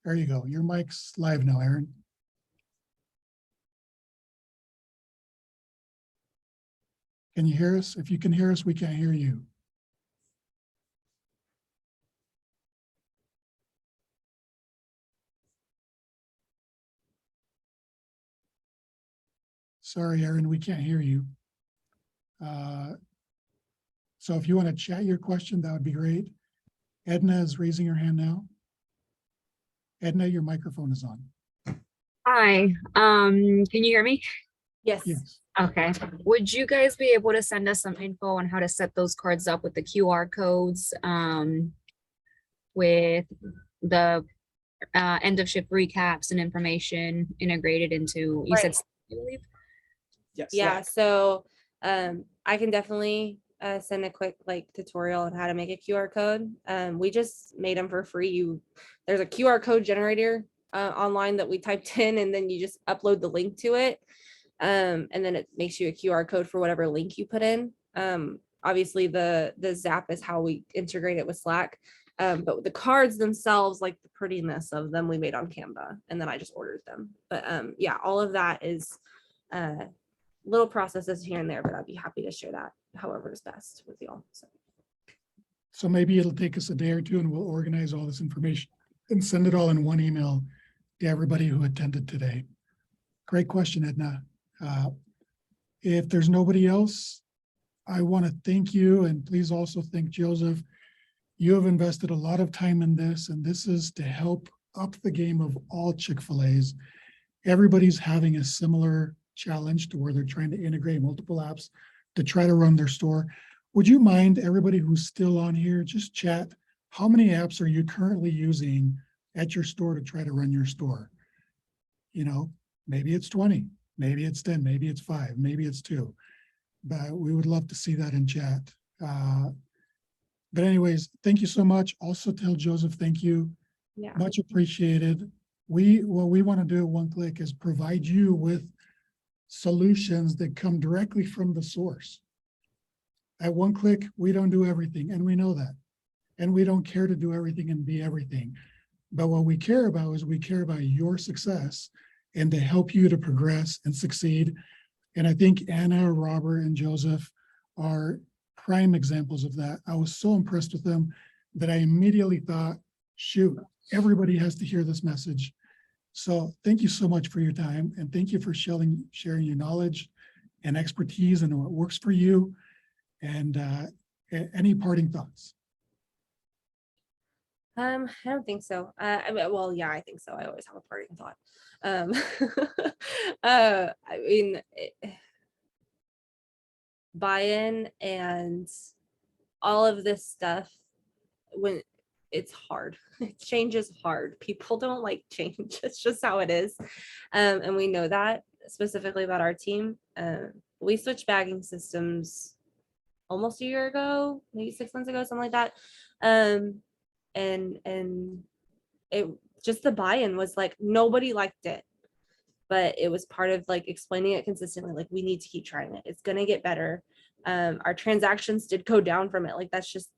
There you go. Your mic's live now, Aaron. Can you hear us? If you can hear us, we can't hear you. Sorry, Aaron, we can't hear you. So if you want to chat your question, that would be great. Edna is raising her hand now. Edna, your microphone is on. Hi, can you hear me? Yes. Yes. Okay. Would you guys be able to send us some info on how to set those cards up with the QR codes, with the end of shift recaps and information integrated into, you said, Right. I believe? Yes. Yeah, so I can definitely send a quick like tutorial on how to make a QR code. We just made them for free. There's a QR code generator online that we typed in, and then you just upload the link to it. And then it makes you a QR code for whatever link you put in. Obviously the Zap is how we integrate it with Slack. But the cards themselves, like the prettiness of them, we made on Canva, and then I just ordered them. But yeah, all of that is little processes here and there, but I'd be happy to share that however is best with y'all. So. So maybe it'll take us a day or two and we'll organize all this information and send it all in one email to everybody who attended today. Great question, Edna. If there's nobody else, I want to thank you, and please also thank Joseph. You have invested a lot of time in this, and this is to help up the game of all Chick-fil-A's. Everybody's having a similar challenge to where they're trying to integrate multiple apps to try to run their store. Would you mind, everybody who's still on here, just chat, how many apps are you currently using at your store to try to run your store? You know, maybe it's 20, maybe it's 10, maybe it's 5, maybe it's 2. But we would love to see that in chat. But anyways, thank you so much. Also tell Joseph, thank you. Yeah. Much appreciated. What we want to do at OneClick is provide you with solutions that come directly from the source. At OneClick, we don't do everything, and we know that. And we don't care to do everything and be everything. But what we care about is we care about your success and to help you to progress and succeed. And I think Anna, Robert, and Joseph are prime examples of that. I was so impressed with them that I immediately thought, shoot, everybody has to hear this message. So thank you so much for your time, and thank you for sharing your knowledge and expertise and what works for you. And any parting thoughts? I don't think so. Well, yeah, I think so. I always have a parting thought. I mean, buy-in and all of this stuff, when it's hard, change is hard. People don't like change. It's just how it is. And we know that specifically about our team. We switched bagging systems almost a year ago, maybe 6 months ago, something like that. And it just, the buy-in was like, nobody liked it, but it was part of like explaining it consistently. Like, we need to keep trying it. It's going to get better. Our transactions did go down from it. Like, that's just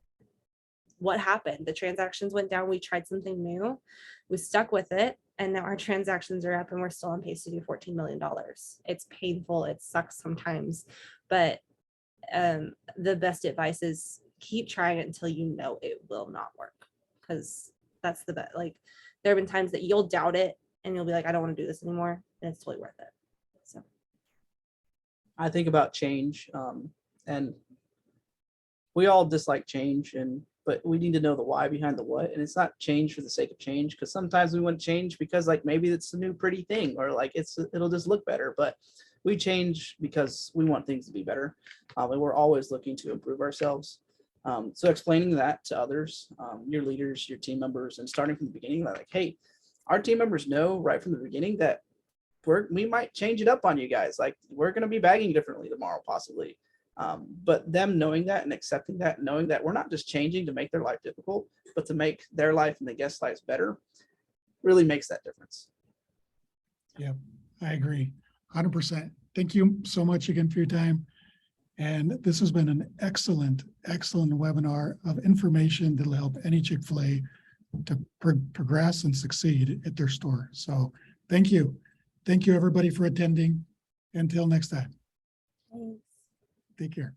what happened. The transactions went down. We tried something new. We stuck with it. And now our transactions are up and we're still on pace to do $14 million. It's painful. It sucks sometimes, but the best advice is keep trying it until you know it will not work, because that's the best. Like, there have been times that you'll doubt it and you'll be like, I don't want to do this anymore, and it's totally worth it. So I think about change, and we all dislike change, but we need to know the why behind the what. And it's not change for the sake of change, because sometimes we want change because like maybe it's a new pretty thing, or like it'll just look better. But we change because we want things to be better, and we're always looking to improve ourselves. So explaining that to others, your leaders, your team members, and starting from the beginning, like, hey, our team members know right from the beginning that we might change it up on you guys. Like, we're going to be bagging differently tomorrow, possibly. But them knowing that and accepting that, knowing that we're not just changing to make their life difficult, but to make their life and the guest lives better, really makes that difference. Yeah, I agree. 100%. Thank you so much again for your time. And this has been an excellent, excellent webinar of information that'll help any Chick-fil-A to progress and succeed at their store. So thank you. Thank you, everybody, for attending. Until next time. thanks. Take care.